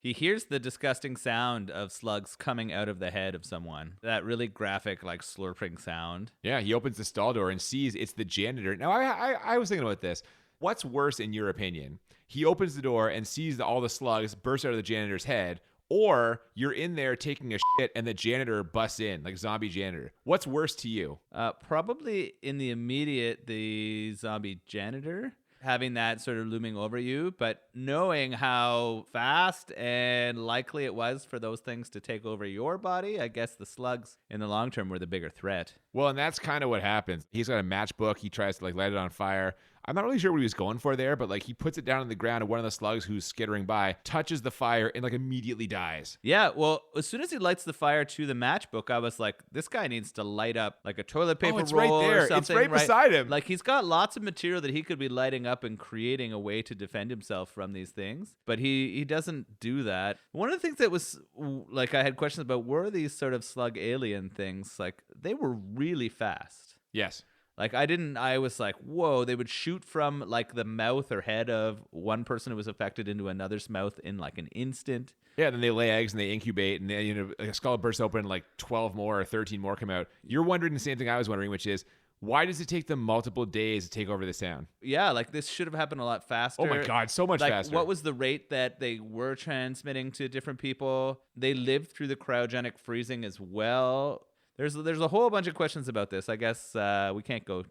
Speaker 2: he hears the disgusting sound of slugs coming out of the head of someone. That really graphic, like, slurping sound.
Speaker 1: Yeah, he opens the stall door and sees it's the janitor. Now, I was thinking about this. What's worse, in your opinion? He opens the door and sees all the slugs burst out of the janitor's head, or you're in there taking a shit and the janitor busts in, like zombie janitor. What's worse to you?
Speaker 2: Probably in the immediate, the zombie janitor. Having that sort of looming over you, but knowing how fast and likely it was for those things to take over your body, I guess the slugs in the long term were the bigger threat.
Speaker 1: Well, and that's kind of what happens. He's got a matchbook. He tries to, like, light it on fire. I'm not really sure what he was going for there, but, like, he puts it down on the ground, and one of the slugs who's skittering by touches the fire and, like, immediately dies.
Speaker 2: Yeah, well, as soon as he lights the fire to the matchbook, I was like, this guy needs to light up, like, a toilet paper
Speaker 1: it's
Speaker 2: roll
Speaker 1: right there.
Speaker 2: or something.
Speaker 1: It's right beside him.
Speaker 2: Like, he's got lots of material that he could be lighting up and creating a way to defend himself from these things, but he doesn't do that. One of the things that was, like, I had questions about were these sort of slug alien things. Like, they were really fast.
Speaker 1: Yes.
Speaker 2: Like, I was like, whoa, they would shoot from, like, the mouth or head of one person who was affected into another's mouth in, like, an instant.
Speaker 1: Yeah, then they lay eggs and they incubate, and they, a skull bursts open, like 12 more or 13 more come out. You're wondering the same thing I was wondering, which is, why does it take them multiple days to take over the sound?
Speaker 2: Yeah, like, this should have happened a lot faster.
Speaker 1: Oh my God, so much faster.
Speaker 2: What was the rate that they were transmitting to different people? They lived through the cryogenic freezing as well. There's a whole bunch of questions about this. I guess we can't go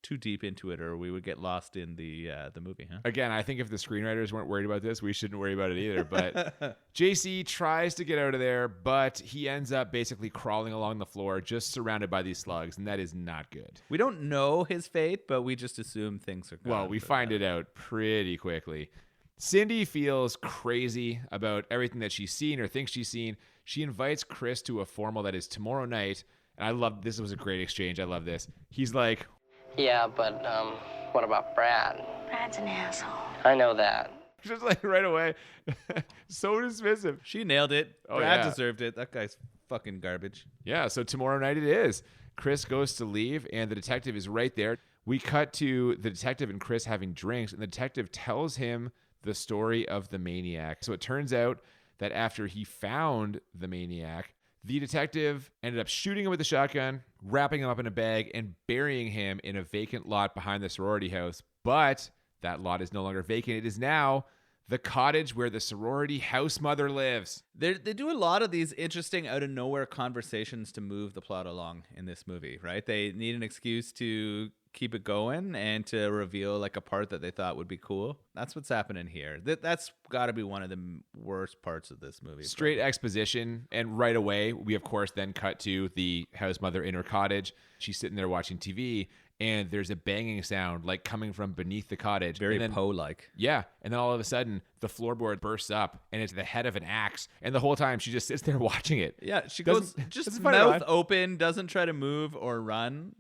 Speaker 2: too deep into it, or we would get lost in the movie. Huh?
Speaker 1: Again, I think if the screenwriters weren't worried about this, we shouldn't worry about it either. But JC tries to get out of there, but he ends up basically crawling along the floor, just surrounded by these slugs, and that is not good.
Speaker 2: We don't know his fate, but we just assume things are good.
Speaker 1: Well, we find it out pretty quickly. Cindy feels crazy about everything that she's seen or thinks she's seen. She invites Chris to a formal that is tomorrow night. And I love this. Was a great exchange. I love this. He's like,
Speaker 3: Yeah, but, what about Brad?
Speaker 6: Brad's an asshole.
Speaker 3: I know that.
Speaker 1: just like right away. So dismissive.
Speaker 2: She nailed it.
Speaker 1: Oh,
Speaker 2: Brad
Speaker 1: yeah.
Speaker 2: deserved it. That guy's fucking garbage.
Speaker 1: Yeah, so tomorrow night it is. Chris goes to leave, and the detective is right there. We cut to the detective and Chris having drinks, and the detective tells him the story of the maniac. So it turns out that after he found the maniac, the detective ended up shooting him with a shotgun, wrapping him up in a bag, and burying him in a vacant lot behind the sorority house. But that lot is no longer vacant. It is now the cottage where the sorority house mother lives.
Speaker 2: They do a lot of these interesting out-of-nowhere conversations to move the plot along in this movie, right? They need an excuse to keep it going and to reveal like a part that they thought would be cool. That's what's happening here. That's got to be one of the worst parts of this movie.
Speaker 1: Straight exposition, and right away, we of course then cut to the house mother in her cottage. She's sitting there watching TV, and there's a banging sound like coming from beneath the cottage.
Speaker 2: Very
Speaker 1: then,
Speaker 2: Poe-like.
Speaker 1: Yeah, and then all of a sudden, the floorboard bursts up, and it's the head of an axe. And the whole time, she just sits there watching it.
Speaker 2: Yeah, she
Speaker 1: Doesn't-
Speaker 2: goes just
Speaker 1: doesn't find it
Speaker 2: mouth
Speaker 1: odd.
Speaker 2: open, doesn't try to move or run.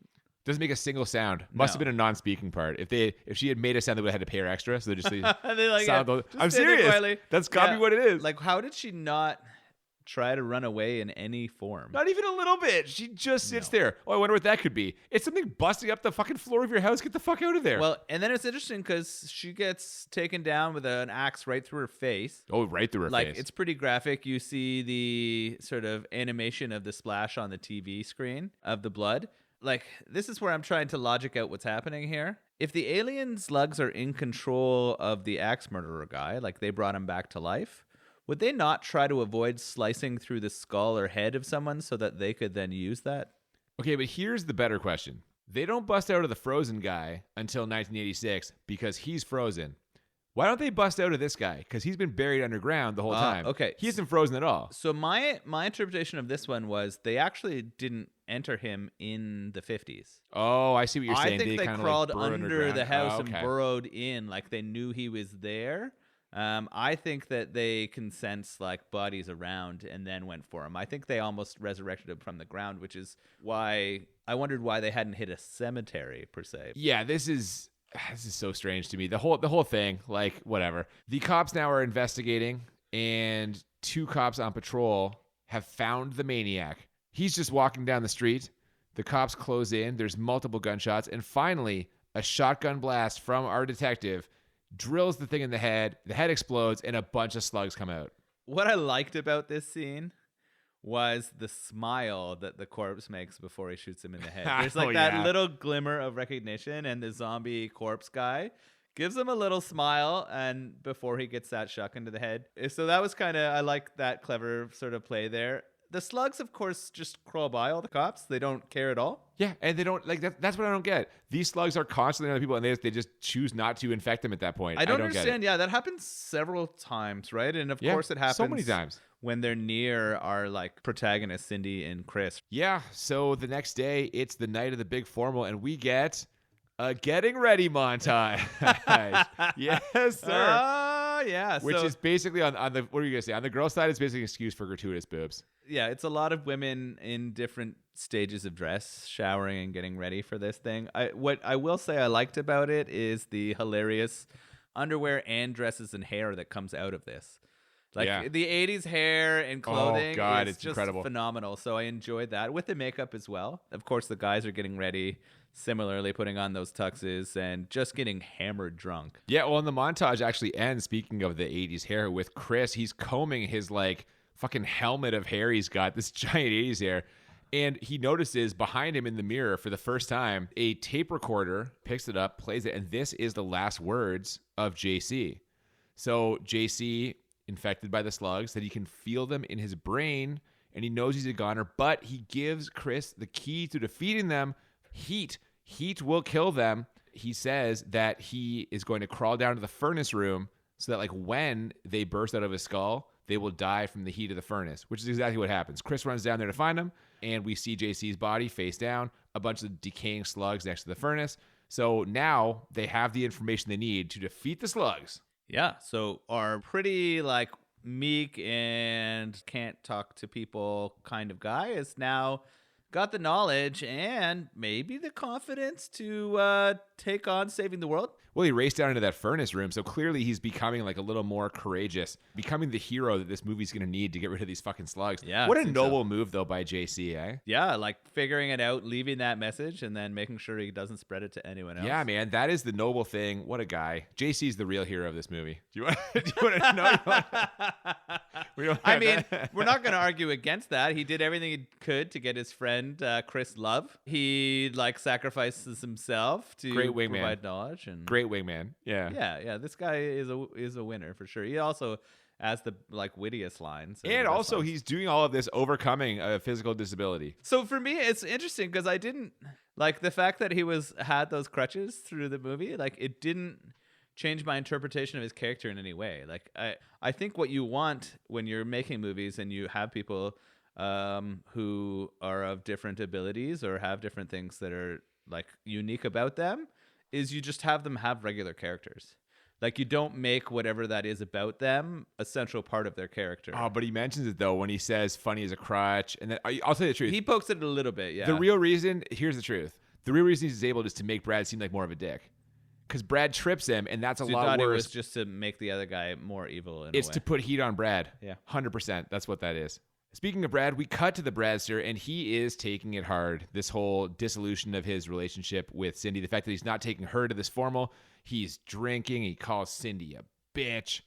Speaker 1: Doesn't make a single sound. Must have
Speaker 2: No.
Speaker 1: been a non-speaking part. If she had made a sound, they would have had to pay her extra. So they just
Speaker 2: And they like,
Speaker 1: sound.
Speaker 2: yeah,
Speaker 1: I'm
Speaker 2: just stand there
Speaker 1: serious.
Speaker 2: quietly.
Speaker 1: That's gotta be what it is.
Speaker 2: Like, how did she not try to run away in any form?
Speaker 1: Not even a little bit. She just sits there. Oh, I wonder what that could be. It's something busting up the fucking floor of your house. Get the fuck out of there.
Speaker 2: Well, and then it's interesting because she gets taken down with an axe right through her face.
Speaker 1: oh, right through her
Speaker 2: Like,
Speaker 1: face.
Speaker 2: it's pretty graphic. You see the sort of animation of the splash on the TV screen of the blood. Like, this is where I'm trying to logic out what's happening here. If the alien slugs are in control of the axe murderer guy, like they brought him back to life, would they not try to avoid slicing through the skull or head of someone so that they could then use that?
Speaker 1: Okay, but here's the better question. They don't bust out of the frozen guy until 1986 because he's frozen. Why don't they bust out of this guy? Because he's been buried underground the whole time.
Speaker 2: Okay.
Speaker 1: He isn't frozen at all.
Speaker 2: So my interpretation of this one was they actually didn't enter him in the 50s.
Speaker 1: Oh, I see what you're saying.
Speaker 2: I think they
Speaker 1: kinda
Speaker 2: crawled
Speaker 1: burrowed
Speaker 2: under
Speaker 1: underground.
Speaker 2: the house
Speaker 1: Oh,
Speaker 2: and
Speaker 1: okay.
Speaker 2: burrowed in, like they knew he was there. I think that they can sense like bodies around and then went for him. I think they almost resurrected him from the ground, which is why I wondered why they hadn't hit a cemetery per se.
Speaker 1: Yeah, this is so strange to me. The whole thing, like, whatever. The cops now are investigating, and 2 cops on patrol have found the maniac. He's just walking down the street. The cops close in. There's multiple gunshots, and finally, a shotgun blast from our detective drills the thing in the head. The head explodes, and a bunch of slugs come out.
Speaker 2: What I liked about this scene was the smile that the corpse makes before he shoots him in the head. There's like that little glimmer of recognition, and the zombie corpse guy gives him a little smile and before he gets that shotgun to the head. So that was kind of, I like that clever sort of play there. The slugs, of course, just crawl by all the cops. They don't care at all.
Speaker 1: Yeah, and they don't, like, that's what I don't get. These slugs are constantly on the people, and they just choose not to infect them at that point.
Speaker 2: I don't
Speaker 1: get it.
Speaker 2: understand. Yeah, that happens several times, right? And of course it happens
Speaker 1: so many times.
Speaker 2: when they're near our like protagonists, Cindy and Chris.
Speaker 1: Yeah, so the next day, it's the night of the big formal, and we get a getting ready montage. Yes, sir.
Speaker 2: Yeah.
Speaker 1: Which is basically on the, what are you going to say? On the girl side, it's basically an excuse for gratuitous boobs.
Speaker 2: Yeah, it's a lot of women in different stages of dress, showering and getting ready for this thing. What I will say I liked about it is the hilarious underwear and dresses and hair that comes out of this. Like the 80s hair and clothing is
Speaker 1: it's
Speaker 2: just
Speaker 1: incredible.
Speaker 2: phenomenal. So I enjoyed that with the makeup as well. Of course, the guys are getting ready, similarly putting on those tuxes and just getting hammered drunk.
Speaker 1: Yeah, well, and the montage actually ends, speaking of the 80s hair, with Chris. He's combing his, like, fucking helmet of hair he's got, this giant 80s hair. And he notices behind him in the mirror for the first time, a tape recorder picks it up, plays it, and this is the last words of JC. So JC, infected by the slugs, that he can feel them in his brain, and he knows he's a goner, but he gives Chris the key to defeating them. Heat. Heat will kill them. He says that he is going to crawl down to the furnace room so that, like, when they burst out of his skull, they will die from the heat of the furnace, which is exactly what happens. Chris runs down there to find him, and we see JC's body face down, a bunch of decaying slugs next to the furnace. So now they have the information they need to defeat the slugs.
Speaker 2: Yeah, so our pretty like meek and can't talk to people kind of guy is now got the knowledge and maybe the confidence to take on saving the world.
Speaker 1: Well, he raced down into that furnace room, so clearly he's becoming like a little more courageous, becoming the hero that this movie's going to need to get rid of these fucking slugs.
Speaker 2: Yeah,
Speaker 1: what
Speaker 2: I
Speaker 1: a
Speaker 2: think
Speaker 1: noble move, though, by JC, eh?
Speaker 2: Yeah, like figuring it out, leaving that message, and then making sure he doesn't spread it to anyone else.
Speaker 1: Yeah, man, that is the noble thing. What a guy. JC's the real hero of this movie. Do you want to know?
Speaker 2: I mean, we're not going to argue against that. He did everything he could to get his friend Chris love. He like sacrifices himself to provide knowledge and
Speaker 1: great wingman. Yeah.
Speaker 2: This guy is a winner for sure. He also has the like wittiest lines,
Speaker 1: and also he's doing all of this overcoming a physical disability.
Speaker 2: So for me, it's interesting because I didn't like the fact that he had those crutches through the movie. Like it didn't change my interpretation of his character in any way. Like I think what you want when you're making movies and you have people who are of different abilities or have different things that are like unique about them is you just have them have regular characters. Like you don't make whatever that is about them a central part of their character.
Speaker 1: Oh, but he mentions it though when he says funny as a crutch. And then I'll tell you the truth.
Speaker 2: He pokes it a little bit, yeah.
Speaker 1: The real reason, here's the truth. The real reason he's able is to make Brad seem like more of a dick. Because Brad trips him, and that's a lot worse.
Speaker 2: It was just to make the other guy more evil.
Speaker 1: It's to put heat on Brad.
Speaker 2: Yeah.
Speaker 1: 100%. That's what that is. Speaking of Brad, we cut to the Bradster, and he is taking it hard. This whole dissolution of his relationship with Cindy, the fact that he's not taking her to this formal, he's drinking, he calls Cindy a bitch.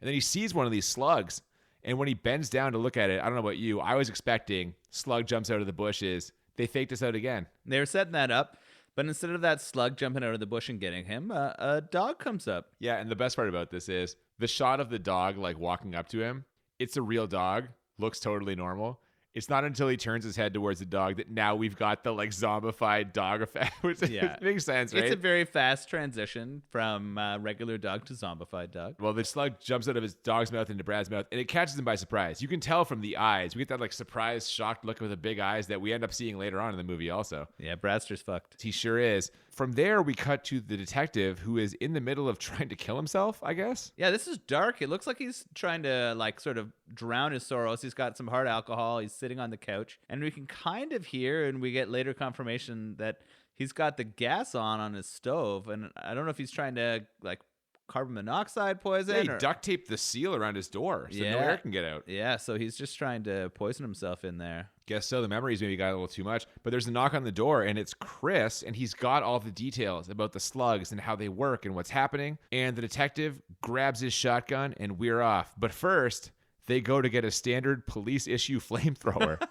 Speaker 1: And then he sees one of these slugs, and when he bends down to look at it, I don't know about you, I was expecting slug jumps out of the bushes. They faked us out again.
Speaker 2: They were setting that up. But instead of that slug jumping out of the bush and getting him, a dog comes up.
Speaker 1: Yeah, and the best part about this is the shot of the dog like walking up to him it's a real dog, looks totally normal. It's not until he turns his head towards the dog that now we've got the like zombified dog effect, which makes sense, right?
Speaker 2: It's a very fast transition from regular dog to zombified dog.
Speaker 1: Well, the slug jumps out of his dog's mouth into Brad's mouth, and it catches him by surprise. You can tell from the eyes. We get that like surprised, shocked look with the big eyes that we end up seeing later on in the movie also.
Speaker 2: Yeah, Bradster's fucked.
Speaker 1: He sure is. From there, we cut to the detective who is in the middle of trying to kill himself, I guess.
Speaker 2: Yeah, this is dark. It looks like he's trying to like sort of drown his sorrows. He's got some hard alcohol. He's sitting on the couch. And we can kind of hear, and we get later confirmation that he's got the gas on his stove. And I don't know if he's trying to like carbon monoxide poison.
Speaker 1: Yeah, he duct taped the seal around his door so no air can get out.
Speaker 2: Yeah, so he's just trying to poison himself in there.
Speaker 1: Guess so. The memories maybe got a little too much. But there's a knock on the door, and it's Chris, and he's got all the details about the slugs and how they work and what's happening. And the detective grabs his shotgun, and we're off. But first, they go to get a standard police issue flamethrower.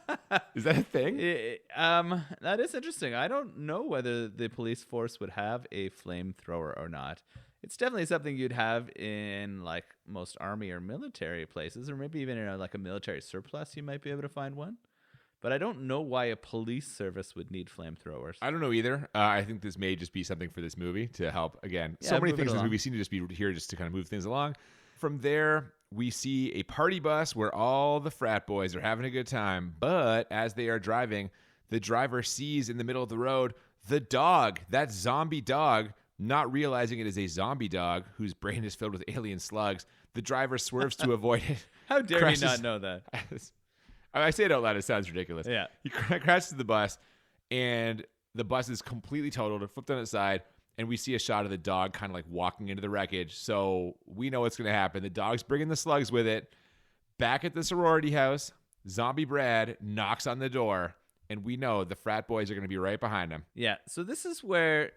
Speaker 1: Is that a thing?
Speaker 2: That is interesting. I don't know whether the police force would have a flamethrower or not. It's definitely something you'd have in like most army or military places, or maybe even in like a military surplus. You might be able to find one. But I don't know why a police service would need flamethrowers.
Speaker 1: I don't know either. I think this may just be something for this movie to help. Again, so many things in this movie seem to just be here just to kind of move things along. From there, we see a party bus where all the frat boys are having a good time. But as they are driving, the driver sees in the middle of the road the dog, that zombie dog, not realizing it is a zombie dog whose brain is filled with alien slugs. The driver swerves to avoid it.
Speaker 2: How dare he not know that?
Speaker 1: I say it out loud. It sounds ridiculous.
Speaker 2: Yeah.
Speaker 1: He crashes the bus, and the bus is completely totaled, flipped on its side, and we see a shot of the dog kind of like walking into the wreckage. So we know what's going to happen. The dog's bringing the slugs with it. Back at the sorority house, Zombie Brad knocks on the door, and we know the frat boys are going to be right behind him.
Speaker 2: Yeah. So this is where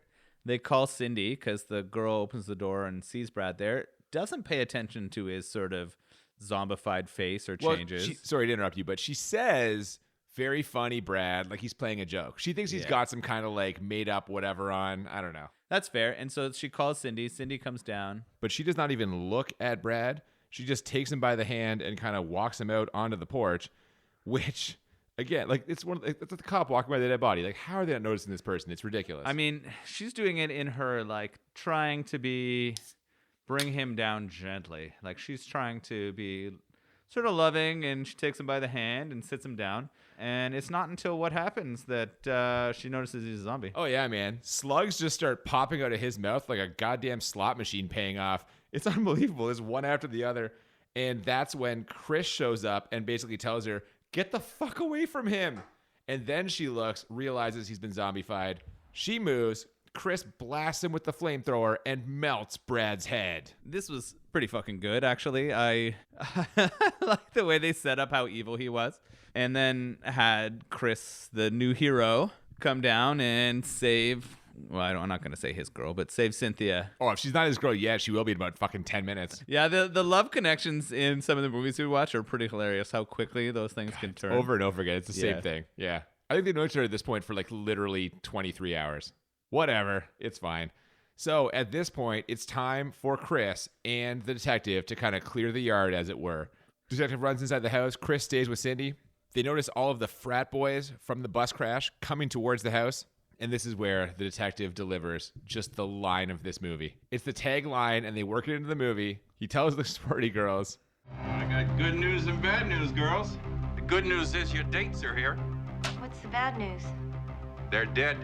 Speaker 2: they call Cindy because the girl opens the door and sees Brad there. Doesn't pay attention to his sort of zombified face or changes.
Speaker 1: Sorry to interrupt you, but she says, very funny, Brad, like he's playing a joke. She thinks he's got some kind of like made up whatever on. I don't know.
Speaker 2: That's fair. And so she calls Cindy. Cindy comes down.
Speaker 1: But she does not even look at Brad. She just takes him by the hand and kind of walks him out onto the porch, which, again, like it's the cop walking by the dead body. Like, how are they not noticing this person? It's ridiculous.
Speaker 2: I mean, she's doing it in her like trying to bring him down gently. Like she's trying to be sort of loving, and she takes him by the hand and sits him down. And it's not until what happens that she notices he's a zombie.
Speaker 1: Oh, yeah, man. Slugs just start popping out of his mouth like a goddamn slot machine paying off. It's unbelievable. It's one after the other. And that's when Chris shows up and basically tells her, get the fuck away from him. And then she looks, realizes he's been zombified. She moves. Chris blasts him with the flamethrower and melts Brad's head.
Speaker 2: This was pretty fucking good, actually. I like the way they set up how evil he was. And then had Chris, the new hero, come down and save... Well, I'm not going to say his girl, but save Cynthia.
Speaker 1: Oh, if she's not his girl yet, she will be in about fucking 10 minutes.
Speaker 2: Yeah, the love connections in some of the movies we watch are pretty hilarious. How quickly those things can turn.
Speaker 1: Over and over again. It's the same thing. Yeah. I think they've known each other at this point for like literally 23 hours. Whatever. It's fine. So at this point, it's time for Chris and the detective to kind of clear the yard, as it were. Detective runs inside the house. Chris stays with Cindy. They notice all of the frat boys from the bus crash coming towards the house. And this is where the detective delivers just the line of this movie. It's the tagline, and they work it into the movie. He tells the sorority girls,
Speaker 4: I got good news and bad news, girls. The good news is your dates are here.
Speaker 6: What's the bad news?
Speaker 4: They're dead.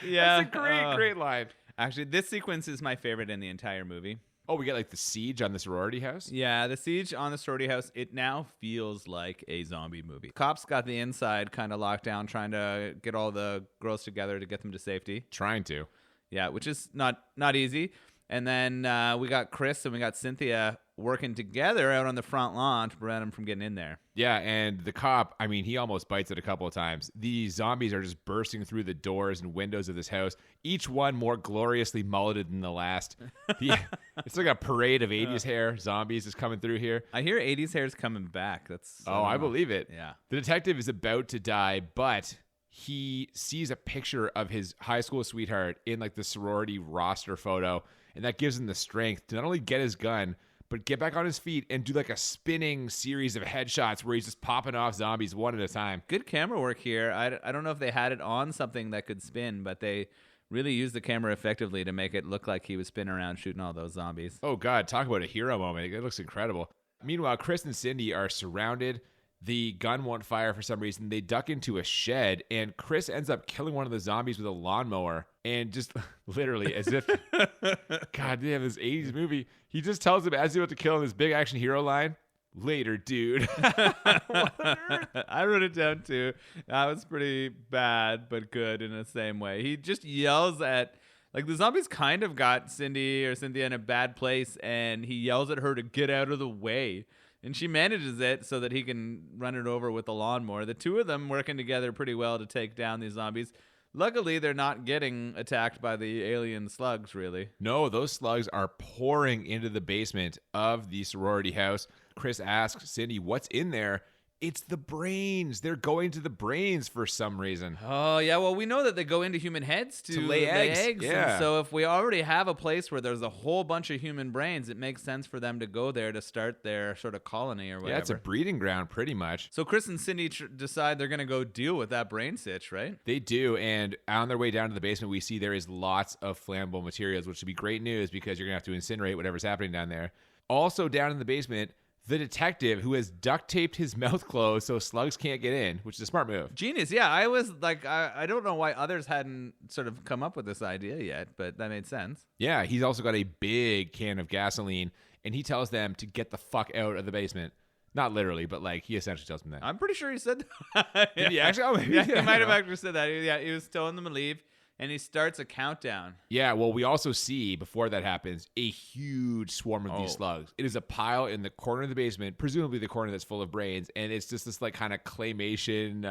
Speaker 2: Yeah.
Speaker 1: That's a great line.
Speaker 2: Actually, this sequence is my favorite in the entire movie.
Speaker 1: Oh, we get like the siege on the sorority house?
Speaker 2: Yeah, the siege on the sorority house, it now feels like a zombie movie. Cops got the inside kind of locked down, trying to get all the girls together to get them to safety.
Speaker 1: Trying to.
Speaker 2: Yeah, which is not easy. And then we got Chris and we got Cynthia working together out on the front lawn to prevent him from getting in there.
Speaker 1: Yeah, and the cop, I mean, he almost bites it a couple of times. These zombies are just bursting through the doors and windows of this house, each one more gloriously mulleted than the last. It's like a parade of 80s hair zombies is coming through here.
Speaker 2: I hear 80s hair is coming back.
Speaker 1: I believe it.
Speaker 2: Yeah.
Speaker 1: The detective is about to die, but he sees a picture of his high school sweetheart in like the sorority roster photo, and that gives him the strength to not only get his gun, but get back on his feet and do like a spinning series of headshots where he's just popping off zombies one at a time.
Speaker 2: Good camera work here. I don't know if they had it on something that could spin, but they really used the camera effectively to make it look like he was spinning around shooting all those zombies.
Speaker 1: Oh, God, talk about a hero moment. It looks incredible. Meanwhile, Chris and Cindy are surrounded. The gun won't fire for some reason. They duck into a shed, and Chris ends up killing one of the zombies with a lawnmower. And just literally, as if, God damn, this 80s movie, he just tells him as he's about to kill him this big action hero line. Later, dude.
Speaker 2: I wrote it down too. That was pretty bad, but good in the same way. He just yells at, like, the zombies kind of got Cindy or Cynthia in a bad place, and he yells at her to get out of the way. And she manages it so that he can run it over with the lawnmower. The two of them working together pretty well to take down these zombies. Luckily, they're not getting attacked by the alien slugs, really.
Speaker 1: No, those slugs are pouring into the basement of the sorority house. Chris asks Cindy, what's in there? It's the brains. They're going to the brains for some reason.
Speaker 2: Oh, yeah. Well, we know that they go into human heads to
Speaker 1: lay eggs. Yeah.
Speaker 2: And so if we already have a place where there's a whole bunch of human brains, it makes sense for them to go there to start their sort of colony or whatever.
Speaker 1: Yeah, it's a breeding ground pretty much.
Speaker 2: So Chris and Cindy decide they're going to go deal with that brain sitch, right?
Speaker 1: They do. And on their way down to the basement, we see there is lots of flammable materials, which should be great news because you're going to have to incinerate whatever's happening down there. Also down in the basement, the detective who has duct taped his mouth closed so slugs can't get in, which is a smart move.
Speaker 2: Genius. Yeah, I was like, I don't know why others hadn't sort of come up with this idea yet, but that made sense.
Speaker 1: Yeah, he's also got a big can of gasoline, and he tells them to get the fuck out of the basement. Not literally, but like he essentially tells them that.
Speaker 2: I'm pretty sure he said that.
Speaker 1: Did he actually? Oh, maybe.
Speaker 2: Yeah, he might have actually said that. Yeah, he was telling them to leave. And he starts a countdown.
Speaker 1: Yeah, well, we also see, before that happens, a huge swarm of these slugs. It is a pile in the corner of the basement, presumably the corner that's full of brains, and it's just this, like, kind of claymation,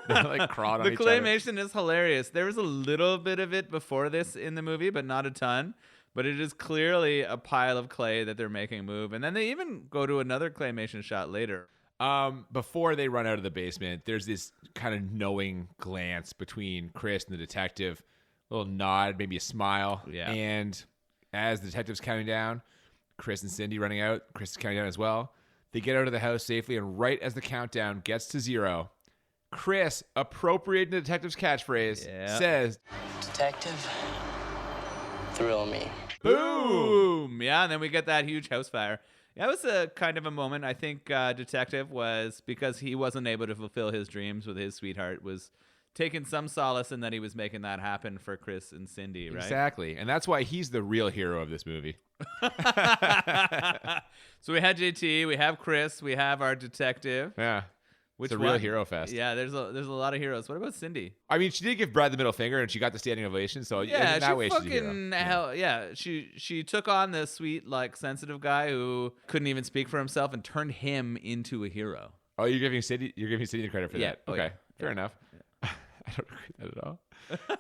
Speaker 1: like, crawling on each other.
Speaker 2: The claymation is hilarious. There was a little bit of it before this in the movie, but not a ton. But it is clearly a pile of clay that they're making move. And then they even go to another claymation shot later.
Speaker 1: Before they run out of the basement, there's this kind of knowing glance between Chris and the detective. A little nod, maybe a smile.
Speaker 2: Yeah.
Speaker 1: And as the detective's counting down, Chris and Cindy running out, Chris is counting down as well. They get out of the house safely, and right as the countdown gets to 0, Chris, appropriating the detective's catchphrase, says,
Speaker 3: Detective, thrill me.
Speaker 2: Boom! Yeah, and then we get that huge house fire. That was a kind of a moment. I think Detective was, because he wasn't able to fulfill his dreams with his sweetheart, was taking some solace in that he was making that happen for Chris and Cindy, right?
Speaker 1: Exactly. And that's why he's the real hero of this movie.
Speaker 2: So we had JT, we have Chris, we have our detective.
Speaker 1: Yeah.
Speaker 2: Which
Speaker 1: it's a real hero fest.
Speaker 2: Yeah, there's a lot of heroes. What about Cindy?
Speaker 1: I mean, she did give Brad the middle finger, and she got the standing ovation. So
Speaker 2: yeah,
Speaker 1: in that way, she's a hero.
Speaker 2: Hell, yeah. She took on the sweet, like, sensitive guy who couldn't even speak for himself and turned him into a hero.
Speaker 1: Oh, you're giving Cindy the credit for that. Okay, fair enough. I don't agree with that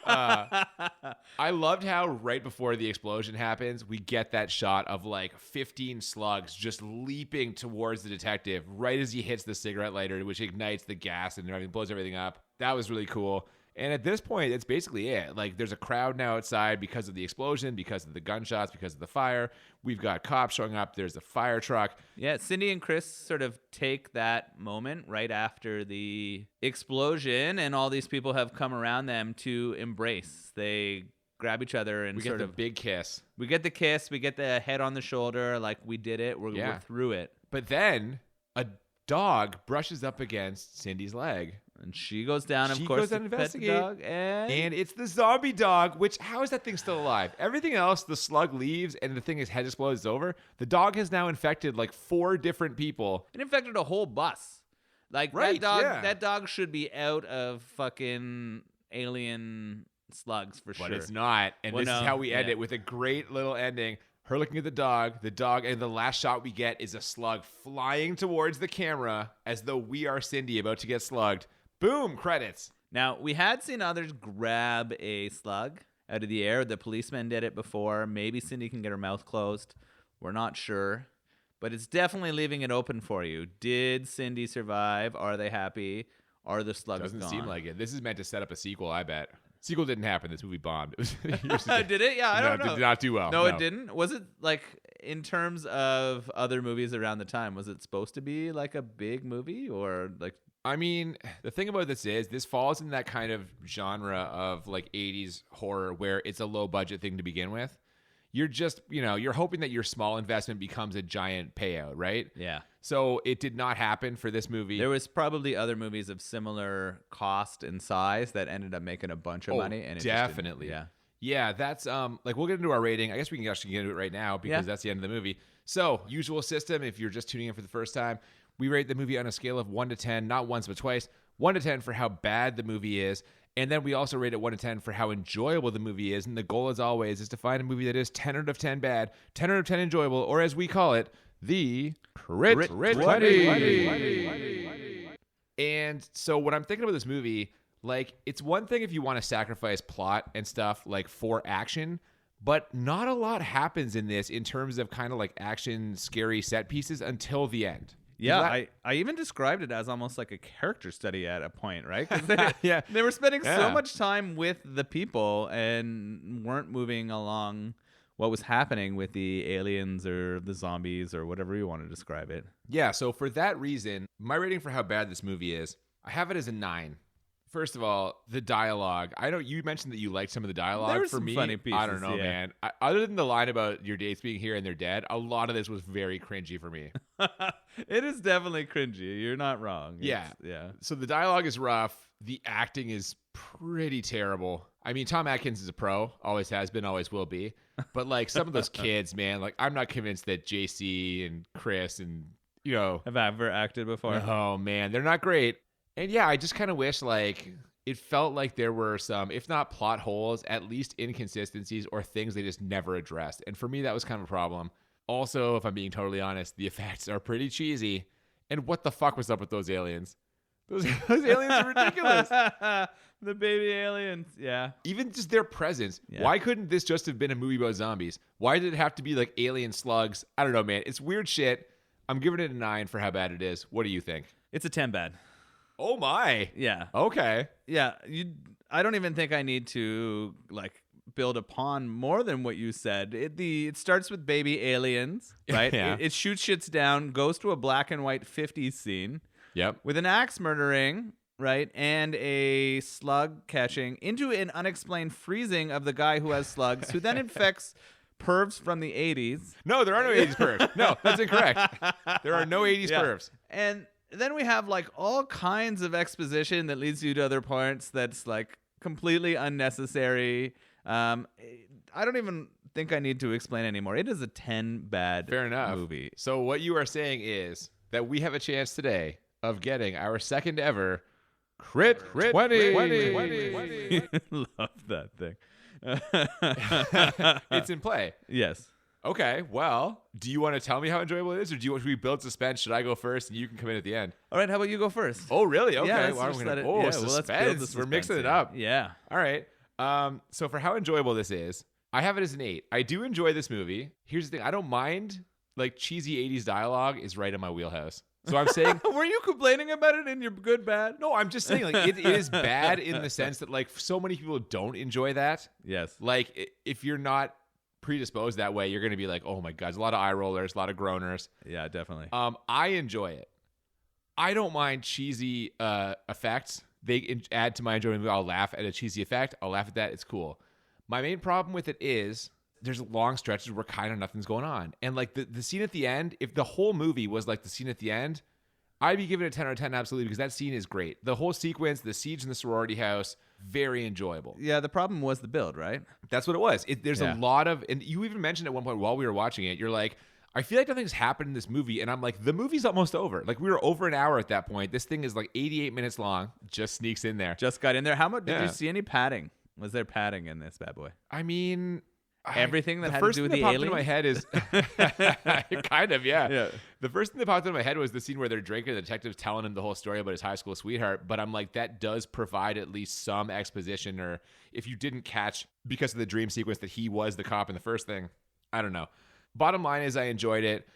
Speaker 1: at all. I loved how right before the explosion happens, we get that shot of like 15 slugs just leaping towards the detective right as he hits the cigarette lighter, which ignites the gas and everything, blows everything up. That was really cool. And at this point, that's basically it. Like, there's a crowd now outside because of the explosion, because of the gunshots, because of the fire. We've got cops showing up. There's a fire truck.
Speaker 2: Yeah, Cindy and Chris sort of take that moment right after the explosion, and all these people have come around them to embrace. They grab each other and
Speaker 1: we get the big kiss.
Speaker 2: We get the kiss. We get the head on the shoulder, like, we did it. We're through it.
Speaker 1: But then dog brushes up against Cindy's leg.
Speaker 2: And she goes down, of course,
Speaker 1: she goes down to investigate.
Speaker 2: The dog, and
Speaker 1: it's the zombie dog, which, how is that thing still alive? Everything else, the slug leaves and the thing is head explodes, it's over. The dog has now infected like 4 different people.
Speaker 2: It infected a whole bus. Like,
Speaker 1: right,
Speaker 2: that dog should be out of fucking alien slugs for sure.
Speaker 1: But it's not. And this is how we end it, with a great little ending. Her looking at the dog, and the last shot we get is a slug flying towards the camera as though we are Cindy about to get slugged. Boom, credits.
Speaker 2: Now, we had seen others grab a slug out of the air. The policeman did it before. Maybe Cindy can get her mouth closed. We're not sure. But it's definitely leaving it open for you. Did Cindy survive? Are they happy? Are the slugs gone?
Speaker 1: Doesn't seem like it. This is meant to set up a sequel, I bet. Sequel didn't happen. This movie bombed. It was
Speaker 2: Did it? Yeah, I don't know.
Speaker 1: It did not do well.
Speaker 2: No, it didn't. Was it like in terms of other movies around the time? Was it supposed to be like a big movie or like?
Speaker 1: I mean, the thing about this is this falls in that kind of genre of like 80s horror where it's a low budget thing to begin with. You're just, you're hoping that your small investment becomes a giant payout, right?
Speaker 2: Yeah.
Speaker 1: So it did not happen for this movie.
Speaker 2: There was probably other movies of similar cost and size that ended up making a bunch of money. And it
Speaker 1: definitely.
Speaker 2: Just didn't,
Speaker 1: yeah, that's like we'll get into our rating. I guess we can actually get into it right now because that's the end of the movie. So, usual system, if you're just tuning in for the first time, we rate the movie on a scale of 1 to 10, not once but twice. 1 to 10 for how bad the movie is. And then we also rate it 1 to 10 for how enjoyable the movie is. And the goal, as always, is to find a movie that is 10 out of 10 bad, 10 out of 10 enjoyable, or as we call it, the Crit 20. And so when I'm thinking about this movie, like, it's one thing if you want to sacrifice plot and stuff, like, for action, but not a lot happens in this in terms of kind of like action, scary set pieces until the end.
Speaker 2: Yeah, I even described it as almost like a character study at a point, right? 'Cause they,
Speaker 1: Yeah.
Speaker 2: they were spending so much time with the people and weren't moving along what was happening with the aliens or the zombies or whatever you want to describe it.
Speaker 1: Yeah, so for that reason, my rating for how bad this movie is, I have it as a 9. First of all, the dialogue. You mentioned that you liked some of the dialogue.
Speaker 2: There were
Speaker 1: for
Speaker 2: some
Speaker 1: me,
Speaker 2: funny
Speaker 1: I don't
Speaker 2: pieces,
Speaker 1: know,
Speaker 2: yeah.
Speaker 1: man. Other than the line about your dates being here and they're dead, a lot of this was very cringy for me.
Speaker 2: It is definitely cringy. You're not wrong.
Speaker 1: Yeah.
Speaker 2: Yeah.
Speaker 1: So the dialogue is rough. The acting is pretty terrible. I mean, Tom Atkins is a pro. Always has been, always will be. But, like, some of those kids, man, like, I'm not convinced that JC and Chris and,
Speaker 2: Have I ever acted before?
Speaker 1: oh, man, they're not great. And, yeah, I just kind of wish, like, it felt like there were some, if not plot holes, at least inconsistencies or things they just never addressed. And for me, that was kind of a problem. Also, if I'm being totally honest, the effects are pretty cheesy. And what the fuck was up with those aliens? Those aliens are ridiculous.
Speaker 2: The baby aliens. Yeah.
Speaker 1: Even just their presence.
Speaker 2: Yeah.
Speaker 1: Why couldn't this just have been a movie about zombies? Why did it have to be like alien slugs? I don't know, man. It's weird shit. I'm giving it a 9 for how bad it is. What do you think?
Speaker 2: It's a 10 bad.
Speaker 1: Oh my.
Speaker 2: Yeah.
Speaker 1: Okay.
Speaker 2: Yeah. I don't even think I need to like build upon more than what you said. It starts with baby aliens, right?
Speaker 1: Yeah.
Speaker 2: It shoots shits down, goes to a black and white 50s scene
Speaker 1: Yep.
Speaker 2: with an axe murdering, right? And a slug catching into an unexplained freezing of the guy who has slugs, who then infects pervs from the 80s.
Speaker 1: No, there are no 80s pervs. No, that's incorrect. There are no 80s
Speaker 2: Yeah.
Speaker 1: pervs.
Speaker 2: And then we have like all kinds of exposition that leads you to other parts that's like completely unnecessary. I don't even think I need to explain anymore. It is a 10 bad
Speaker 1: Fair enough.
Speaker 2: movie.
Speaker 1: So what you are saying is that we have a chance today of getting our second ever Crit 20.
Speaker 2: Love that thing.
Speaker 1: It's in play.
Speaker 2: Yes.
Speaker 1: Okay, well, do you want to tell me how enjoyable it is, or should we build suspense? Should I go first and you can come in at the end?
Speaker 2: All right. How about you go first?
Speaker 1: Oh, really? Okay.
Speaker 2: Yeah, let's
Speaker 1: Well,
Speaker 2: just
Speaker 1: I'm
Speaker 2: let
Speaker 1: gonna,
Speaker 2: it-
Speaker 1: oh,
Speaker 2: yeah, well,
Speaker 1: suspense.
Speaker 2: let's build the
Speaker 1: We're mixing
Speaker 2: suspense
Speaker 1: it
Speaker 2: here.
Speaker 1: up.
Speaker 2: Yeah.
Speaker 1: All right. So for how enjoyable this is, I have it as an 8. I do enjoy this movie. Here's the thing. I don't mind, like, cheesy 80s dialogue is right in my wheelhouse. So I'm saying...
Speaker 2: Were you complaining about it in your good bad?
Speaker 1: No, I'm just saying, like, it is bad in the sense that, like, so many people don't enjoy that.
Speaker 2: Yes.
Speaker 1: Like, if you're not predisposed that way, you're going to be like, oh my God, there's a lot of eye rollers, a lot of groaners.
Speaker 2: Yeah, definitely.
Speaker 1: I enjoy it. I don't mind cheesy effects. They add to my enjoyment. I'll laugh at a cheesy effect. I'll laugh at that. It's cool. My main problem with it is there's long stretches where kind of nothing's going on. And like the scene at the end, if the whole movie was like the scene at the end, I'd be giving it a 10 out of 10 absolutely, because that scene is great. The whole sequence, the siege in the sorority house, very enjoyable.
Speaker 2: Yeah, the problem was the build, right?
Speaker 1: That's what it was. There's
Speaker 2: Yeah.
Speaker 1: a lot of, and you even mentioned at one point while we were watching it, you're like, I feel like nothing's happened in this movie. And I'm like, the movie's almost over. Like, we were over an hour at that point. This thing is like 88 minutes long. Just sneaks in there.
Speaker 2: Just got in there. How much did
Speaker 1: Yeah.
Speaker 2: you see any padding? Was there padding in this bad boy?
Speaker 1: I mean,
Speaker 2: Everything that
Speaker 1: the
Speaker 2: had to
Speaker 1: first
Speaker 2: do with
Speaker 1: thing
Speaker 2: the
Speaker 1: that popped into my head is kind of, yeah.
Speaker 2: Yeah.
Speaker 1: The first thing that popped into my head was the scene where they're drinking. The detective's telling him the whole story about his high school sweetheart. But I'm like, that does provide at least some exposition. Or if you didn't catch because of the dream sequence that he was the cop in the first thing, I don't know. Bottom line is, I enjoyed it.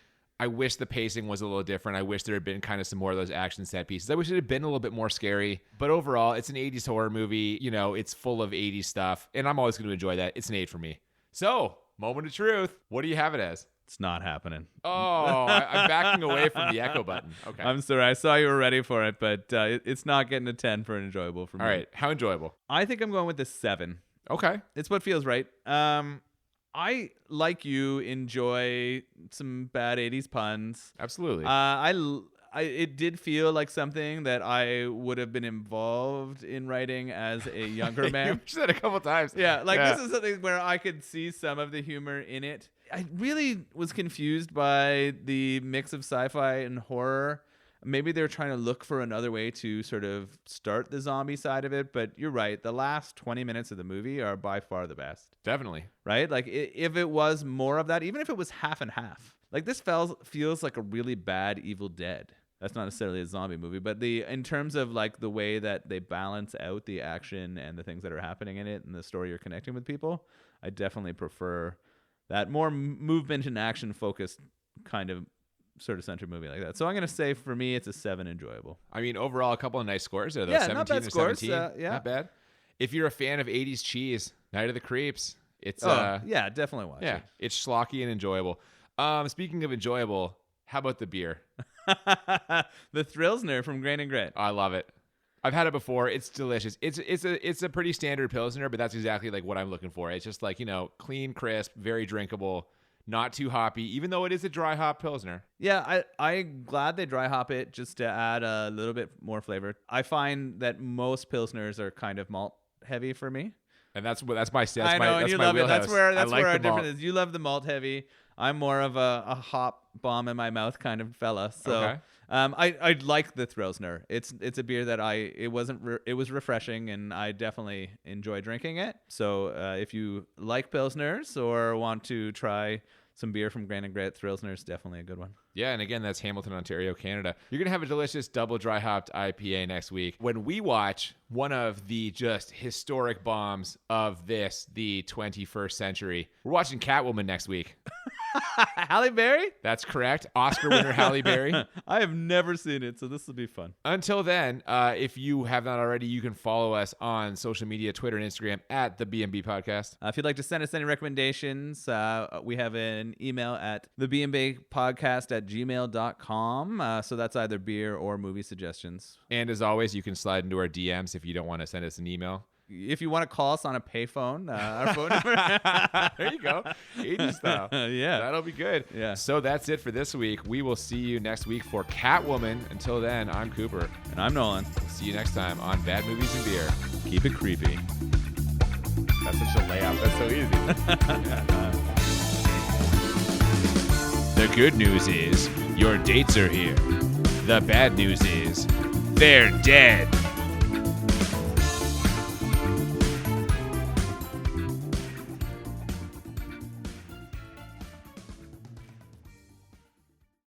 Speaker 1: I wish the pacing was a little different. I wish there had been kind of some more of those action set pieces. I wish it had been a little bit more scary. But overall, it's an 80s horror movie. You know, it's full of 80s stuff. And I'm always going to enjoy that. It's an 8 for me. So, moment of truth. What do you have it as?
Speaker 2: It's not happening.
Speaker 1: Oh, I'm backing away from the echo button. Okay.
Speaker 2: I'm sorry. I saw you were ready for it, but it's not getting a 10 for enjoyable for me.
Speaker 1: All right. How enjoyable?
Speaker 2: I think I'm going with a 7.
Speaker 1: Okay.
Speaker 2: It's what feels right. I, like you, enjoy some bad 80s puns.
Speaker 1: Absolutely.
Speaker 2: It did feel like something that I would have been involved in writing as a younger man.
Speaker 1: You said it a couple times.
Speaker 2: Yeah, this is something where I could see some of the humor in it. I really was confused by the mix of sci-fi and horror. Maybe they're trying to look for another way to sort of start the zombie side of it, but you're right. The last 20 minutes of the movie are by far the best.
Speaker 1: Definitely.
Speaker 2: Right? Like, if it was more of that, even if it was half and half. Like, this feels like a really bad Evil Dead. That's not necessarily a zombie movie, but in terms of like the way that they balance out the action and the things that are happening in it and the story you're connecting with people, I definitely prefer that more movement and action focused kind of sort of centered movie like that. So I'm going to say for me, it's a 7 enjoyable.
Speaker 1: I mean, overall, a couple of nice scores there, though.
Speaker 2: Yeah,
Speaker 1: 17
Speaker 2: not bad
Speaker 1: or
Speaker 2: scores.
Speaker 1: 17.
Speaker 2: Yeah.
Speaker 1: Not bad. If you're a fan of 80s cheese, Night of the Creeps, it's
Speaker 2: yeah, definitely watch it.
Speaker 1: It's schlocky and enjoyable. Speaking of enjoyable, how about the beer?
Speaker 2: The Thrillsner from Grain and Grit.
Speaker 1: I love it. I've had it before. It's delicious. It's a pretty standard Pilsner, but that's exactly like what I'm looking for. It's just like, clean, crisp, very drinkable, not too hoppy, even though it is a dry hop Pilsner.
Speaker 2: Yeah, I'm glad they dry hop it just to add a little bit more flavor. I find that most Pilsners are kind of malt heavy for me.
Speaker 1: And that's my stance.
Speaker 2: I know, and you love it. That's where our difference is. You love the malt heavy. I'm more of a hop bomb in my mouth kind of fella. So
Speaker 1: okay.
Speaker 2: I like the Thrillsner. It's a beer that it was refreshing, and I definitely enjoy drinking it. So if you like Pilsners or want to try some beer from Grain and Grit, Thrillsner is definitely a good one.
Speaker 1: Yeah, and again, that's Hamilton, Ontario, Canada. You're going to have a delicious double dry hopped IPA next week when we watch one of the just historic bombs of the 21st century. We're watching Catwoman next week.
Speaker 2: Halle Berry?
Speaker 1: That's correct. Oscar winner Halle Berry.
Speaker 2: I have never seen it, so this will be fun.
Speaker 1: Until then, if you have not already, you can follow us on social media, Twitter and Instagram at the BNB Podcast.
Speaker 2: If you'd like to send us any recommendations, we have an email at thebnbpodcast@gmail.com. So that's either beer or movie suggestions.
Speaker 1: And as always, you can slide into our DMs if you don't want to send us an email.
Speaker 2: If you want to call us on a payphone, our phone number.
Speaker 1: There you go. 80s style.
Speaker 2: Yeah.
Speaker 1: That'll be good.
Speaker 2: Yeah.
Speaker 1: So that's it for this week. We will see you next week for Catwoman. Until then, I'm Cooper.
Speaker 2: And I'm Nolan.
Speaker 1: See you next time on Bad Movies and Beer.
Speaker 2: Keep it creepy.
Speaker 1: That's such a layup. That's so easy. The good news is your dates are here. The bad news is they're dead.